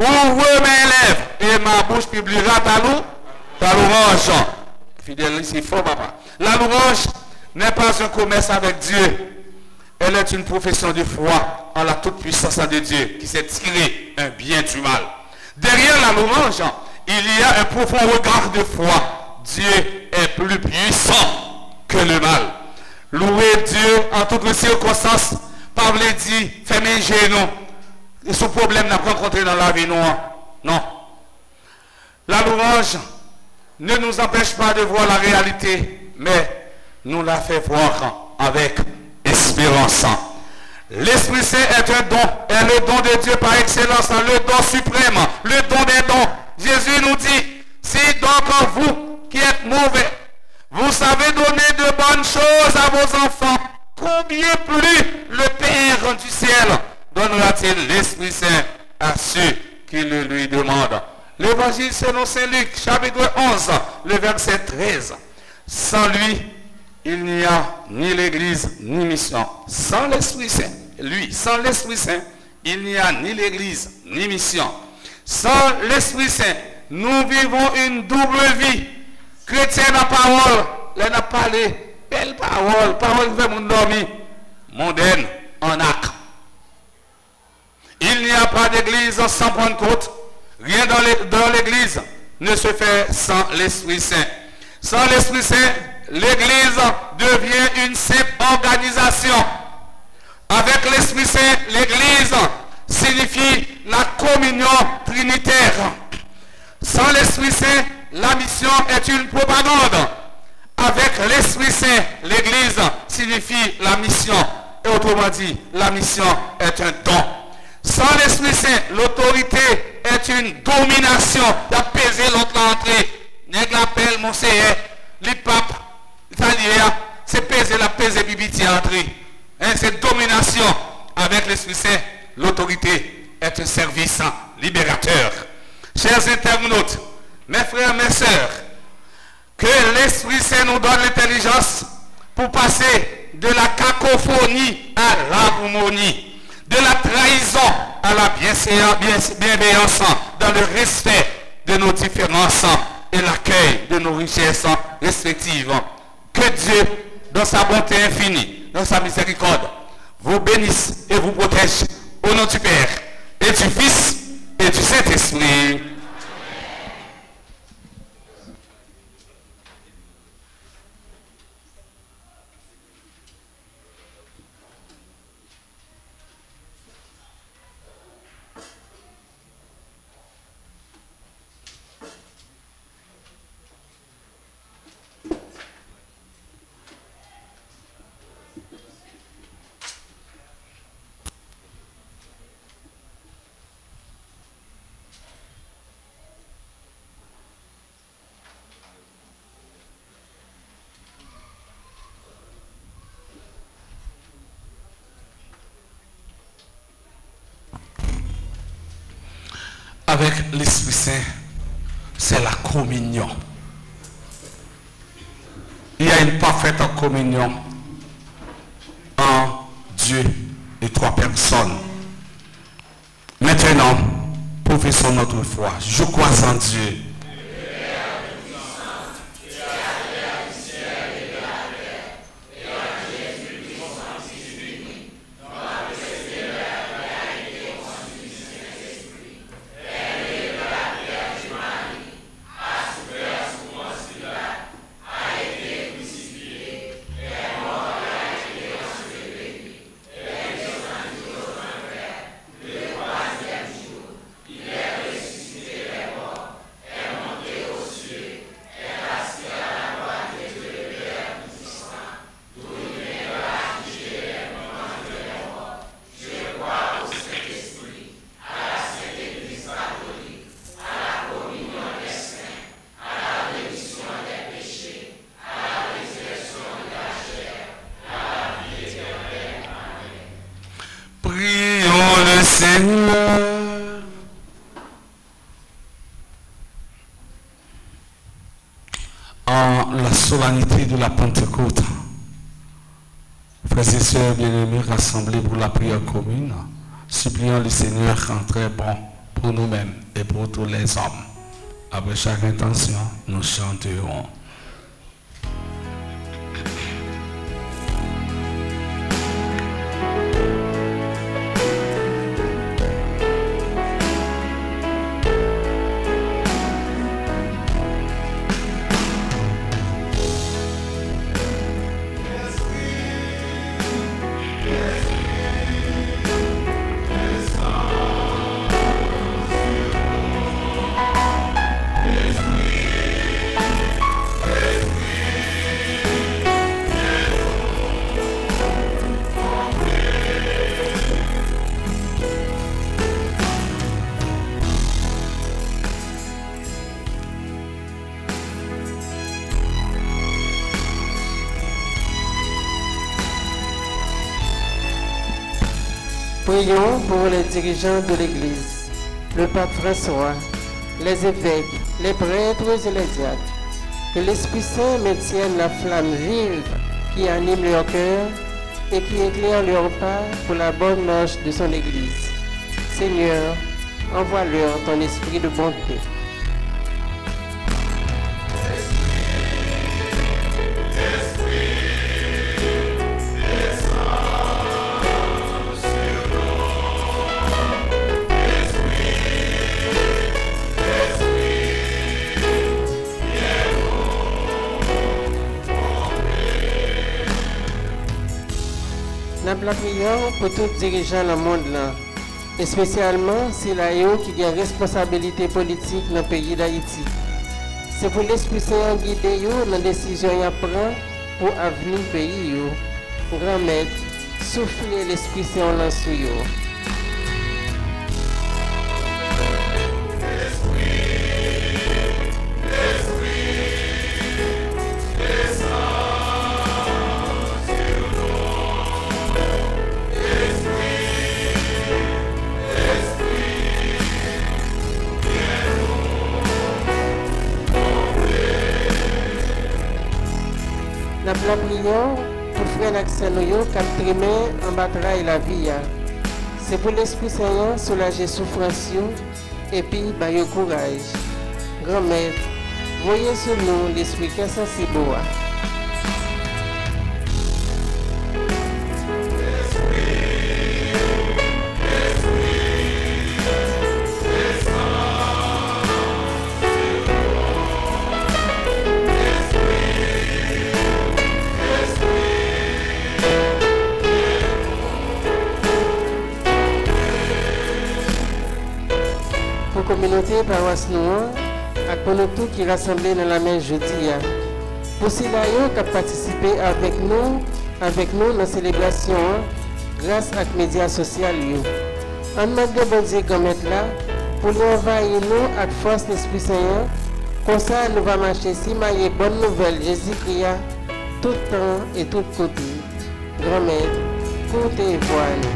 ouvre mes lèvres et ma bouche publiera ta louange. Fidèle ici, fort papa. La louange n'est pas un commerce avec Dieu. Elle est une profession de foi en la toute-puissance de Dieu qui s'est tiré un bien du mal. Derrière la louange, il y a un profond regard de foi. Dieu est plus puissant que le mal. Louer Dieu en toutes circonstances, Pablo dit, fais mes genoux. Et ce problème n'a pas rencontré dans la vie noire. Non. La louange ne nous empêche pas de voir la réalité, mais nous la fait voir avec espérance. L'Esprit Saint est un don, est le don de Dieu par excellence, le don suprême, le don des dons. Jésus nous dit, si donc vous qui êtes mauvais, vous savez donner de bonnes choses à vos enfants, combien plus le Père du ciel donnera-t-il l'Esprit Saint à ceux qui le lui demandent. L'évangile selon Saint Luc, chapitre 11, le verset 13. Sans lui, il n'y a ni l'église ni mission. Sans l'Esprit Saint, lui, sans l'Esprit Saint, il n'y a ni l'église ni mission. Sans l'Esprit Saint, nous vivons une double vie. Chrétien la parole, elle n'a pas les belles paroles, parole qui fait mon dormir, mondaine en acte. Il n'y a pas d'église sans Pentecôte. Rien dans l'église ne se fait sans l'Esprit Saint. Sans l'Esprit Saint, l'église devient une simple organisation. Avec l'Esprit Saint, l'église signifie la communion trinitaire. Sans l'Esprit Saint, la mission est une propagande. Avec l'Esprit Saint, l'église signifie la mission. Et autrement dit, la mission est un don. Sans l'Esprit Saint, l'autorité est une domination. D'apaiser l'autre entrée. Nèg l'appelle mon seigneur, les papes italiens, c'est peser la peser bibiti entrée. C'est domination. Avec l'Esprit Saint, l'autorité est un service libérateur. Chers internautes, mes frères, mes sœurs, que l'Esprit Saint nous donne l'intelligence pour passer de la cacophonie à l'harmonie, de la trahison à la bienveillance, dans le respect de nos différences et l'accueil de nos richesses respectives. Que Dieu, dans sa bonté infinie, dans sa miséricorde, vous bénisse et vous protège au nom du Père et du Fils et du Saint-Esprit. Avec l'Esprit Saint, c'est la communion. Il y a une parfaite communion en Dieu, les trois personnes. Maintenant, professons notre foi. Je crois en Dieu. en la solennité de la Pentecôte. Frères et sœurs bien-aimés rassemblés pour la prière commune, supplions le Seigneur en très bon pour nous-mêmes et pour tous les hommes. Après chaque intention, nous chanterons. Prions pour les dirigeants de l'Église, le pape François, les évêques, les prêtres et les diacres. Que l'Esprit Saint maintienne la flamme vive qui anime leur cœur et qui éclaire leur pas pour la bonne marche de son Église. Seigneur, envoie-leur ton esprit de bonté. Nous la prions pour tous les dirigeants dans le monde, là, et spécialement si là qui a responsabilité politique dans le pays d'Haïti. C'est pour l'Esprit Saint guider dans la décision qu'il prend pour l'avenir du pays. Grand Maître, soufflez l'Esprit Saint en sur eux. Nous prions pour frère Naxanoyo qui a trimé en bataille la vie. C'est pour l'Esprit Saint soulager souffrance et puis bailler courage. Grand Maître, voyez sur nous l'Esprit qui est sensible. Communauté paroisse noire, pour nous tous qui rassemblés dans la main jeudi. Pour ceux qui ont participé avec nous dans la célébration grâce à les médias sociaux. On demande de bon Dieu comme être là pour nous envahir nous avec force l'Esprit Saint. Comme ça, nous allons marcher si maille bonne nouvelle Jésus-Christ tout temps et tout côté. Grand Maître, pour tes voiles.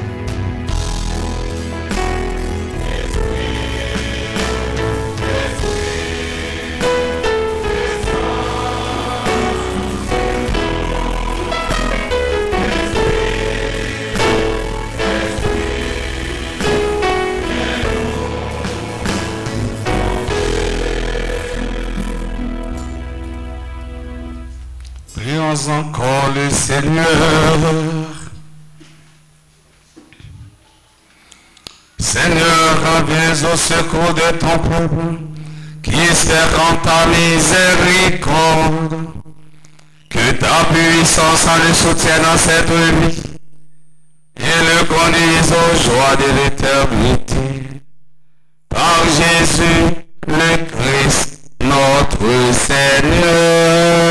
Prions encore le Seigneur. Seigneur, viens au secours de ton peuple, qui espère en ta miséricorde. Que ta puissance le soutienne dans cette vie et le conduise aux joies de l'éternité. Par Jésus le Christ, notre Seigneur.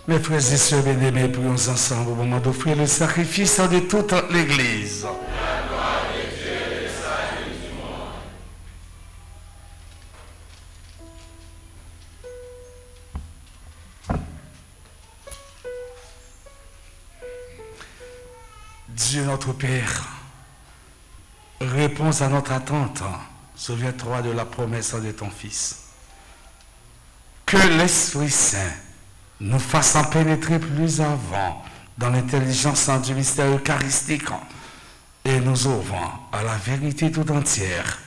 Mes frères et sœurs bien-aimés, prions ensemble au moment d'offrir le sacrifice de toute l'Église. Dieu notre Père, réponds à notre attente. Souviens-toi de la promesse de ton Fils. Que l'Esprit Saint nous fasse en pénétrer plus avant dans l'intelligence du mystère eucharistique et nous ouvrant à la vérité tout entière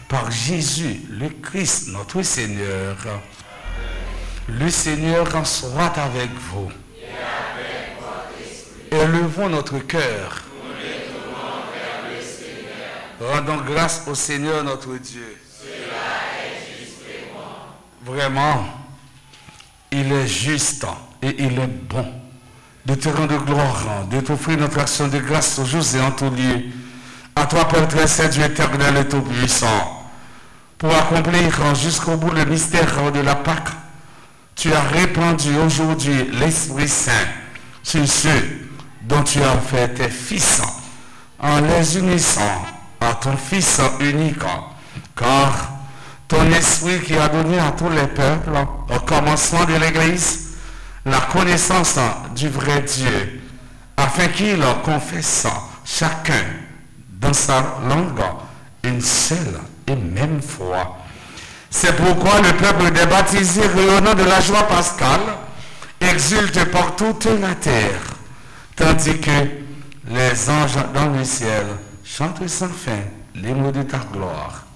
par Jésus, le Christ, notre Seigneur. Le Seigneur soit avec vous. Élevons notre cœur. Rendons grâce au Seigneur notre Dieu. Vraiment, il est juste et il est bon de te rendre gloire, de t'offrir notre action de grâce toujours et en tout lieu. À toi, Père très saint, Dieu éternel et tout-puissant, pour accomplir jusqu'au bout le mystère de la Pâque, tu as répandu aujourd'hui l'Esprit Saint sur ceux dont tu as fait tes fils en les unissant à ton Fils unique, car ton esprit qui a donné à tous les peuples, au commencement de l'Église, la connaissance du vrai Dieu, afin qu'il confesse chacun dans sa langue une seule et même foi. C'est pourquoi le peuple des baptisés, rayonnant de la joie pascale, exulte par toute la terre, tandis que les anges dans le ciel chantent sans fin l'hymne de ta gloire.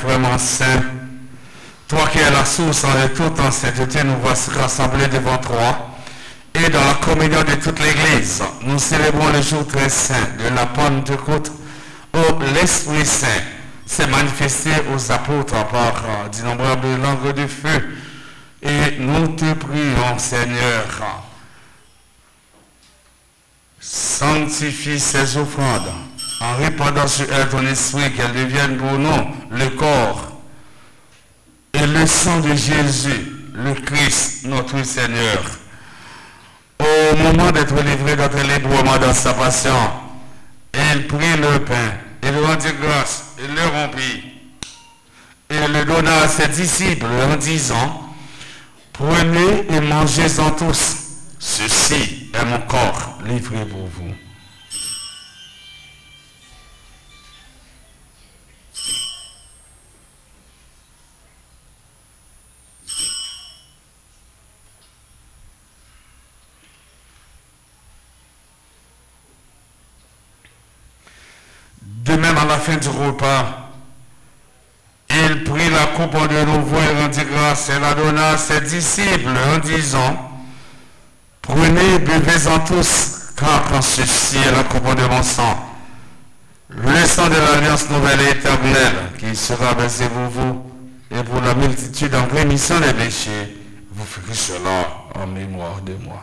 Vraiment saint, toi qui es la source de toute en sainteté, nous voici rassemblés devant toi et dans la communion de toute l'Église. Nous célébrons le jour très saint de la Pentecôte où l'Esprit Saint s'est manifesté aux apôtres par d'innombrables langues de feu. Et nous te prions, Seigneur, sanctifie ces offrandes en répandant sur elle ton esprit, qu'elle devienne pour nous le corps et le sang de Jésus, le Christ, notre Seigneur. Au moment d'être livré d'être librement dans sa passion, il prit le pain, il rendit grâce, il le rompit, et le donna à ses disciples en disant, prenez et mangez-en tous, ceci est mon corps livré pour vous. De même à la fin du repas, il prit la coupe de nouveau et rendit grâce et la donna à ses disciples en disant, prenez, buvez-en tous, car en ceci est la coupe de mon sang. Le sang de l'alliance nouvelle et éternelle qui sera versé pour vous et pour la multitude en rémission des péchés. Vous ferez cela en mémoire de moi.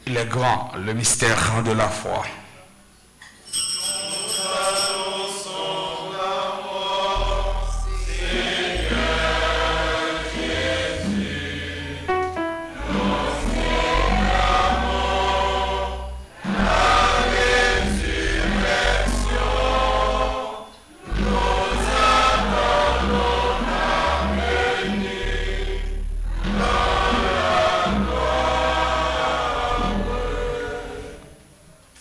Il est grand, le mystère de la foi.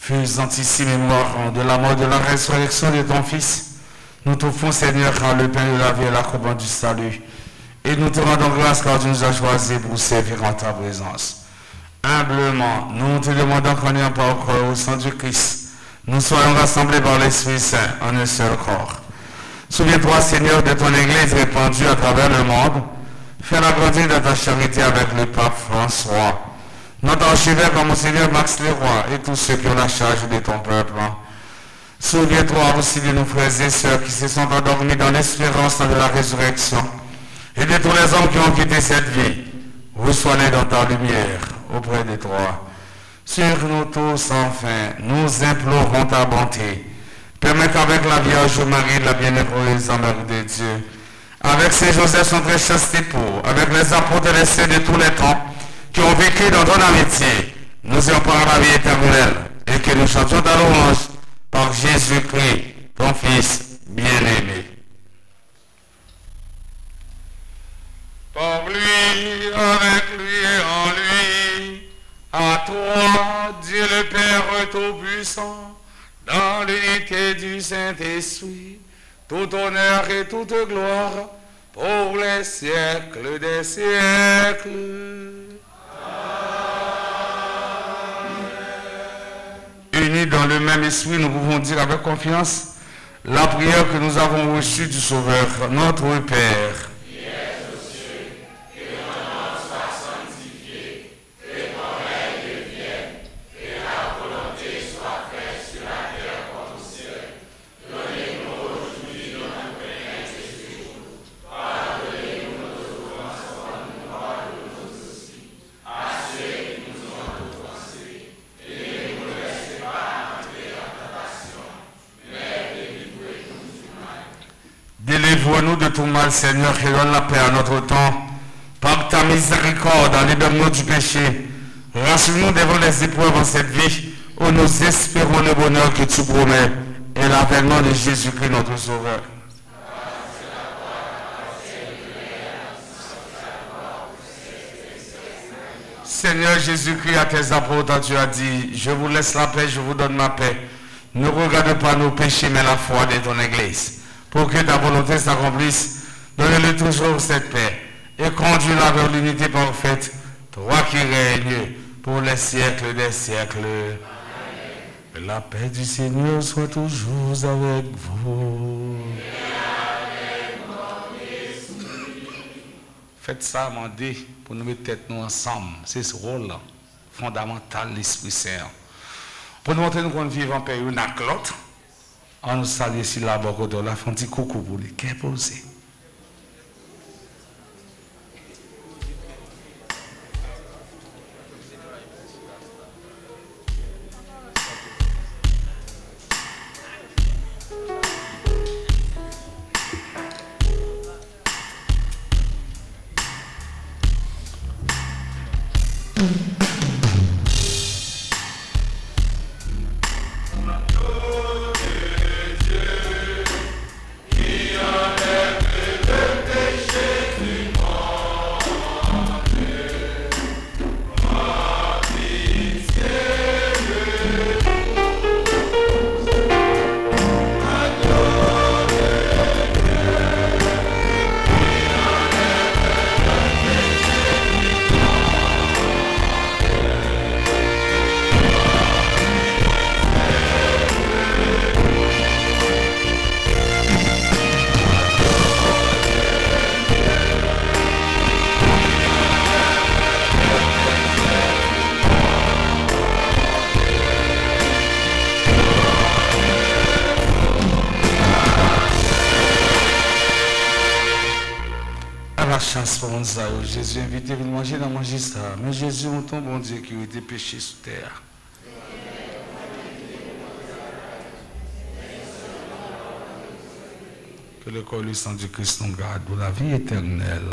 Faisant ici mémoire de la mort et de la résurrection de ton Fils, nous t'offrons, Seigneur, le pain de la vie et la coupe du salut. Et nous te rendons grâce car tu nous as choisis pour servir en ta présence. Humblement, nous te demandons qu'en ayant pas encore au sang du Christ, nous soyons rassemblés par l'Esprit Saint en un seul corps. Souviens-toi, Seigneur, de ton Église répandue à travers le monde. Fais-la grandir de ta charité avec le pape François, notre archevêque, Monseigneur Max Leroy, et tous ceux qui ont la charge de ton peuple. Souviens-toi aussi de nos frères et sœurs qui se sont endormis dans l'espérance de la résurrection, et de tous les hommes qui ont quitté cette vie. Reçois-les dans ta lumière auprès de toi. Sur nous tous, enfin, nous implorons ta bonté. Permets qu'avec la Vierge Marie, la bienheureuse Mère de Dieu, avec Saint Joseph, son très chaste époux, avec les apôtres et les saints de tous les temps, qui ont vécu dans ton amitié, nous ayons par la vie éternelle et que nous chantions ta louange par Jésus-Christ, ton Fils bien-aimé. Par lui, avec lui et en lui, à toi, Dieu le Père Tout-Puissant, dans l'unité du Saint-Esprit, tout honneur et toute gloire pour les siècles des siècles. Unis dans le même esprit, nous pouvons dire avec confiance la prière que nous avons reçue du Sauveur, notre Père. Qui es aux cieux, que ton nom soit sanctifié, que ton règne vienne, que la volonté soit faite sur la terre comme au ciel. Donnez-nous aujourd'hui notre pain de ce jour. Pardonnez-nous nos offenses comme nous pardonnons aussi à ceux qui nous ont offensés. Et ne nous laissez pas entrer en tentation, mais délivrez-nous du mal. Délivre-nous de tout mal, Seigneur, et donne la paix à notre temps. Par ta miséricorde, libère-nous du péché. Rassure-nous devant les épreuves en cette vie, où nous espérons le bonheur que tu promets et l'avènement de Jésus-Christ, notre Sauveur. Seigneur Jésus-Christ, à tes apôtres, tu as dit, je vous laisse la paix, je vous donne ma paix. Ne regarde pas nos péchés, mais la foi de ton Église. Pour que ta volonté s'accomplisse, donne-le toujours cette paix et conduis-la vers l'unité parfaite, toi qui règnes pour les siècles des siècles. Amen. La paix du Seigneur soit toujours avec vous. Faites ça, amendez, pour nous mettre tête nous ensemble. C'est ce rôle-là, fondamental, l'Esprit Saint. Pour nous montrer qu'on vit en paix une avec l'autre, on nous salue ici là-bas, on a fait un petit coucou pour les qui est posé. Qui en est la chasse pour ça. Jésus invité à manger dans manger ça. Mais Jésus, on ton bon Dieu qui a été péché sur terre. Que le corps et le sang du Christ nous garde pour la vie éternelle.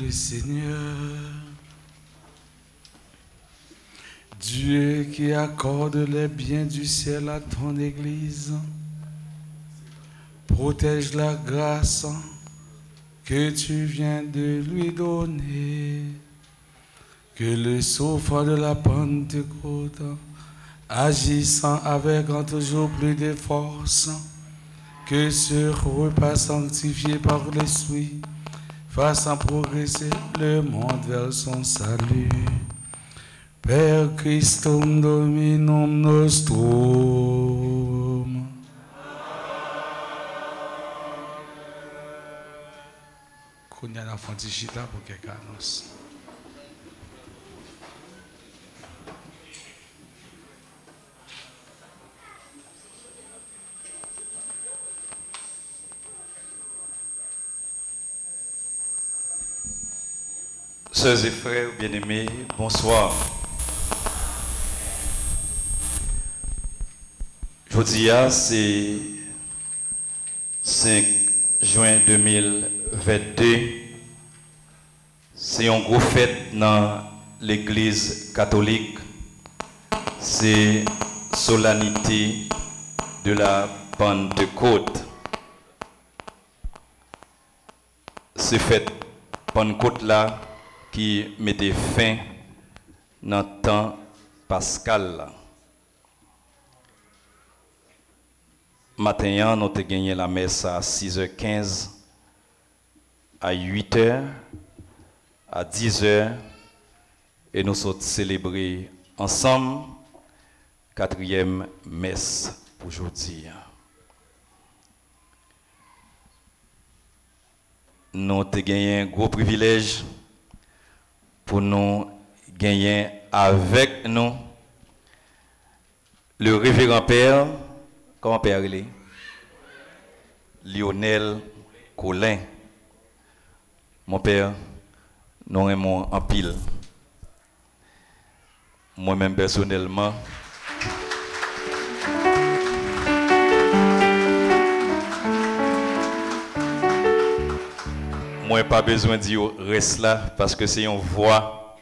le Seigneur. Dieu qui accorde les biens du ciel à ton Église, protège la grâce que tu viens de lui donner. Que le souffle de la Pentecôte, agissant avec en toujours plus de force, que ce repas sanctifié par l'Esprit fasse progresser le monde vers son salut. Per Christum Dominum nostrum. Qu'on y a la fontichita pour quelqu'un annonce. Sœurs et frères bien-aimés, bonsoir. Aujourd'hui, c'est 5 juin 2022. C'est une grosse fête dans l'Église catholique. C'est solennité de la Pentecôte. C'est fête Pentecôte là qui mettait fin dans le temps pascal. Matin, nous avons gagné la messe à 6h15, à 8h, à 10h, et nous sommes célébrés ensemble, 4e messe pour aujourd'hui. Nous avons gagné un gros privilège pour nous gagner avec nous le révérend père, comment père il est? Lionel Colin. Mon père, nous aimons en pile. Moi-même personnellement, moi pas besoin de dire reste là parce que c'est une voix.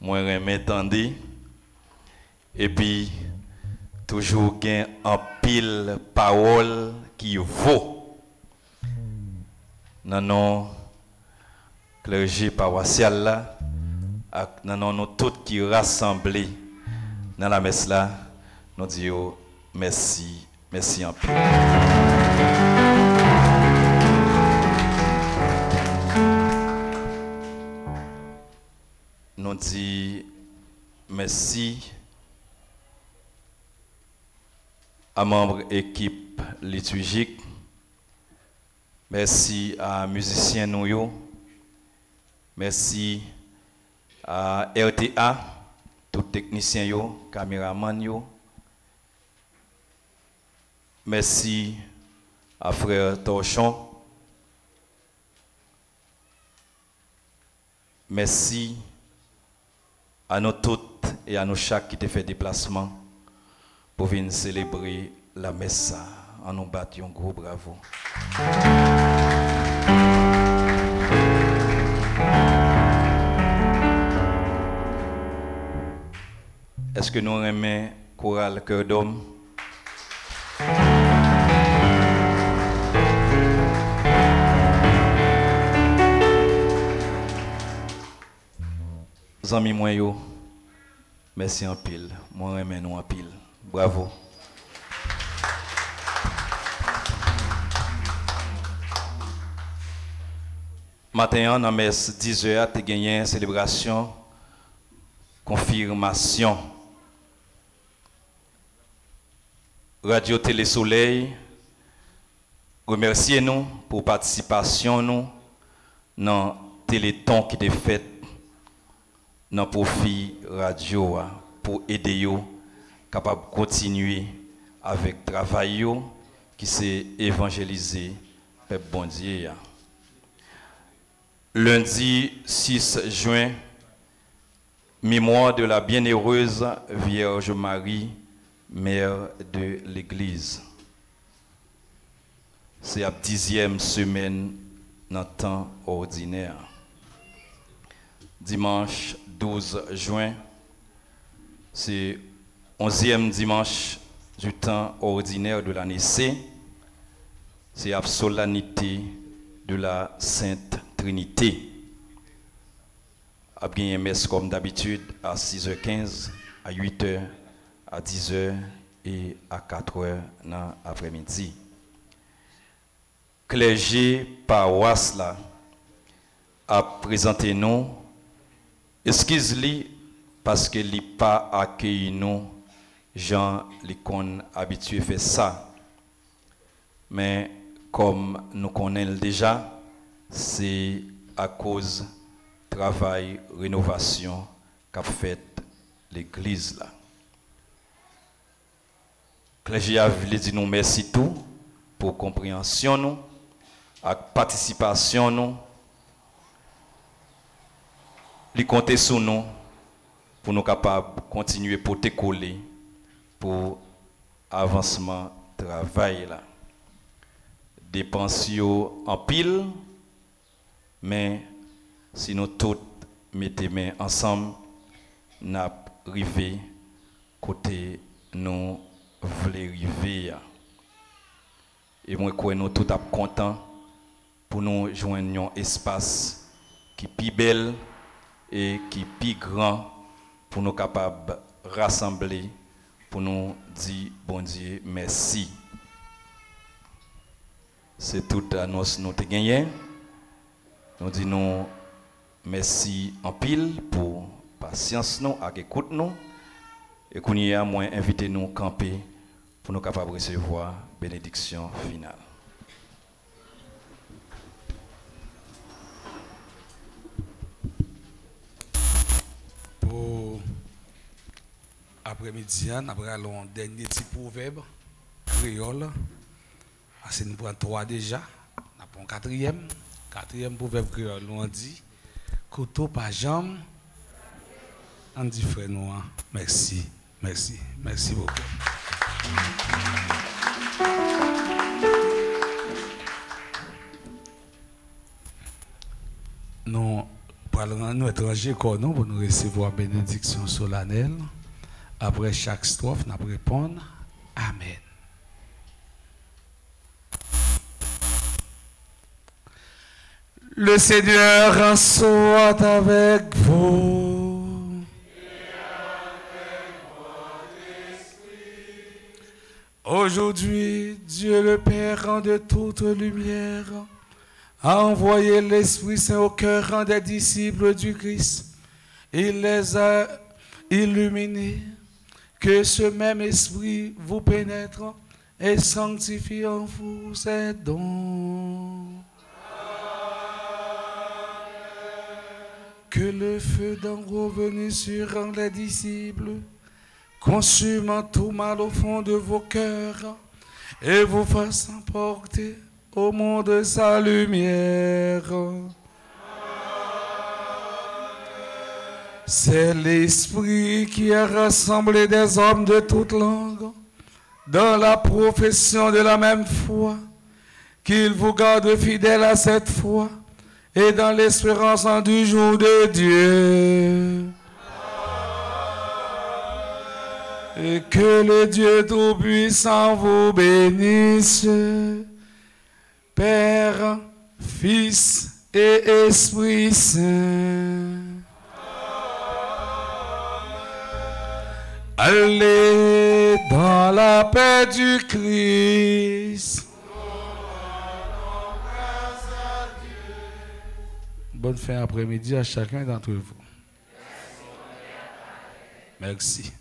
Moi m'entendez et puis toujours gain en pile parole qui vaut. Dans nos clergé paroissial là, dans nous tous qui rassemblés dans la messe là, nous disons merci, merci en pile. Nous disons merci à membres équipe liturgique, merci à musiciens nous, merci à RTA, tous techniciens yo, caméraman yo, merci à frère Torchon, merci à nous toutes et à nous chaque qui te fait déplacement pour venir célébrer la messe. En nous battant un gros bravo. Est-ce que nous aimons chorale Cœur d'homme? Amis moi yo, merci en pile. Moi aimé nous en pile. Bravo. Matin dans messe 10h, tu as gagné une célébration confirmation. Radio Télé Soleil, remerciez nous pour participation nous dans Téléthon qui est fait dans profit radio pour aider yo capable de continuer avec travail yo qui s'est évangélisé peuple bon Dieu. Lundi 6 juin, mémoire de la bienheureuse Vierge Marie, mère de l'Église. C'est la 10e semaine dans le temps ordinaire. dimanche 12 juin. C'est 11e dimanche du temps ordinaire de l'année C. C'est la solennité de la Sainte Trinité. A bien messe comme d'habitude à 6h15, à 8h, à 10h et à 4h dans l'après-midi. Clergé paroisse là a présenté nous, excuse-lui parce qu'il n'a pas accueilli nous, Jean l'icône habitué fait ça. Mais comme nous connaissons déjà, c'est à cause travail, rénovation qu'a fait l'église là. Clergé a voulu dire nous merci tout pour compréhension nous, à participation nous, lui compter sur nous pour nous capables de continuer pour te coller pour avancement travail là. Dépenses en pile, mais si nous tous mettons main ensemble, nous arrivons côté nous voulons arriver. Et moi, je nous tous contents pour nous joindre un espace qui est plus belle et qui est plus grand pour nous capables de rassembler, pour nous dire bon Dieu merci. C'est toute annonce que nous avons gagnée. Nous disons merci en pile pour patience nous, avec écoute nous. Et qu'on y a moins invité nous à camper pour nous capables de recevoir bénédiction finale. Pour après-midi, nous allons un dernier petit proverbe créole. C'est nous prenons 3 déjà. Nous prenons 4e. 4e proverbe créole, nous dit couteau pas jambe. On dit frère Noir, merci, merci, merci beaucoup. Nous parlons nous étrangers comme nous pour nous recevoir bénédiction solennelle. Après chaque strophe, nous répondons Amen. Le Seigneur soit avec vous. Et avec votre esprit. Aujourd'hui, Dieu le Père de toute lumière a envoyé l'Esprit Saint au cœur des disciples du Christ. Il les a illuminés. Que ce même Esprit vous pénètre et sanctifie en vous ses dons. Que le feu d'en revenu sur les disciples, consumant tout mal au fond de vos cœurs, et vous fasse emporter au monde sa lumière. C'est l'Esprit qui a rassemblé des hommes de toutes langues dans la profession de la même foi, qu'il vous garde fidèles à cette foi et dans l'espérance du jour de Dieu. Et que le Dieu Tout-Puissant vous bénisse, Père, Fils et Esprit Saint. Allez dans la paix du Christ. Bonne fin après-midi à chacun d'entre vous. Merci.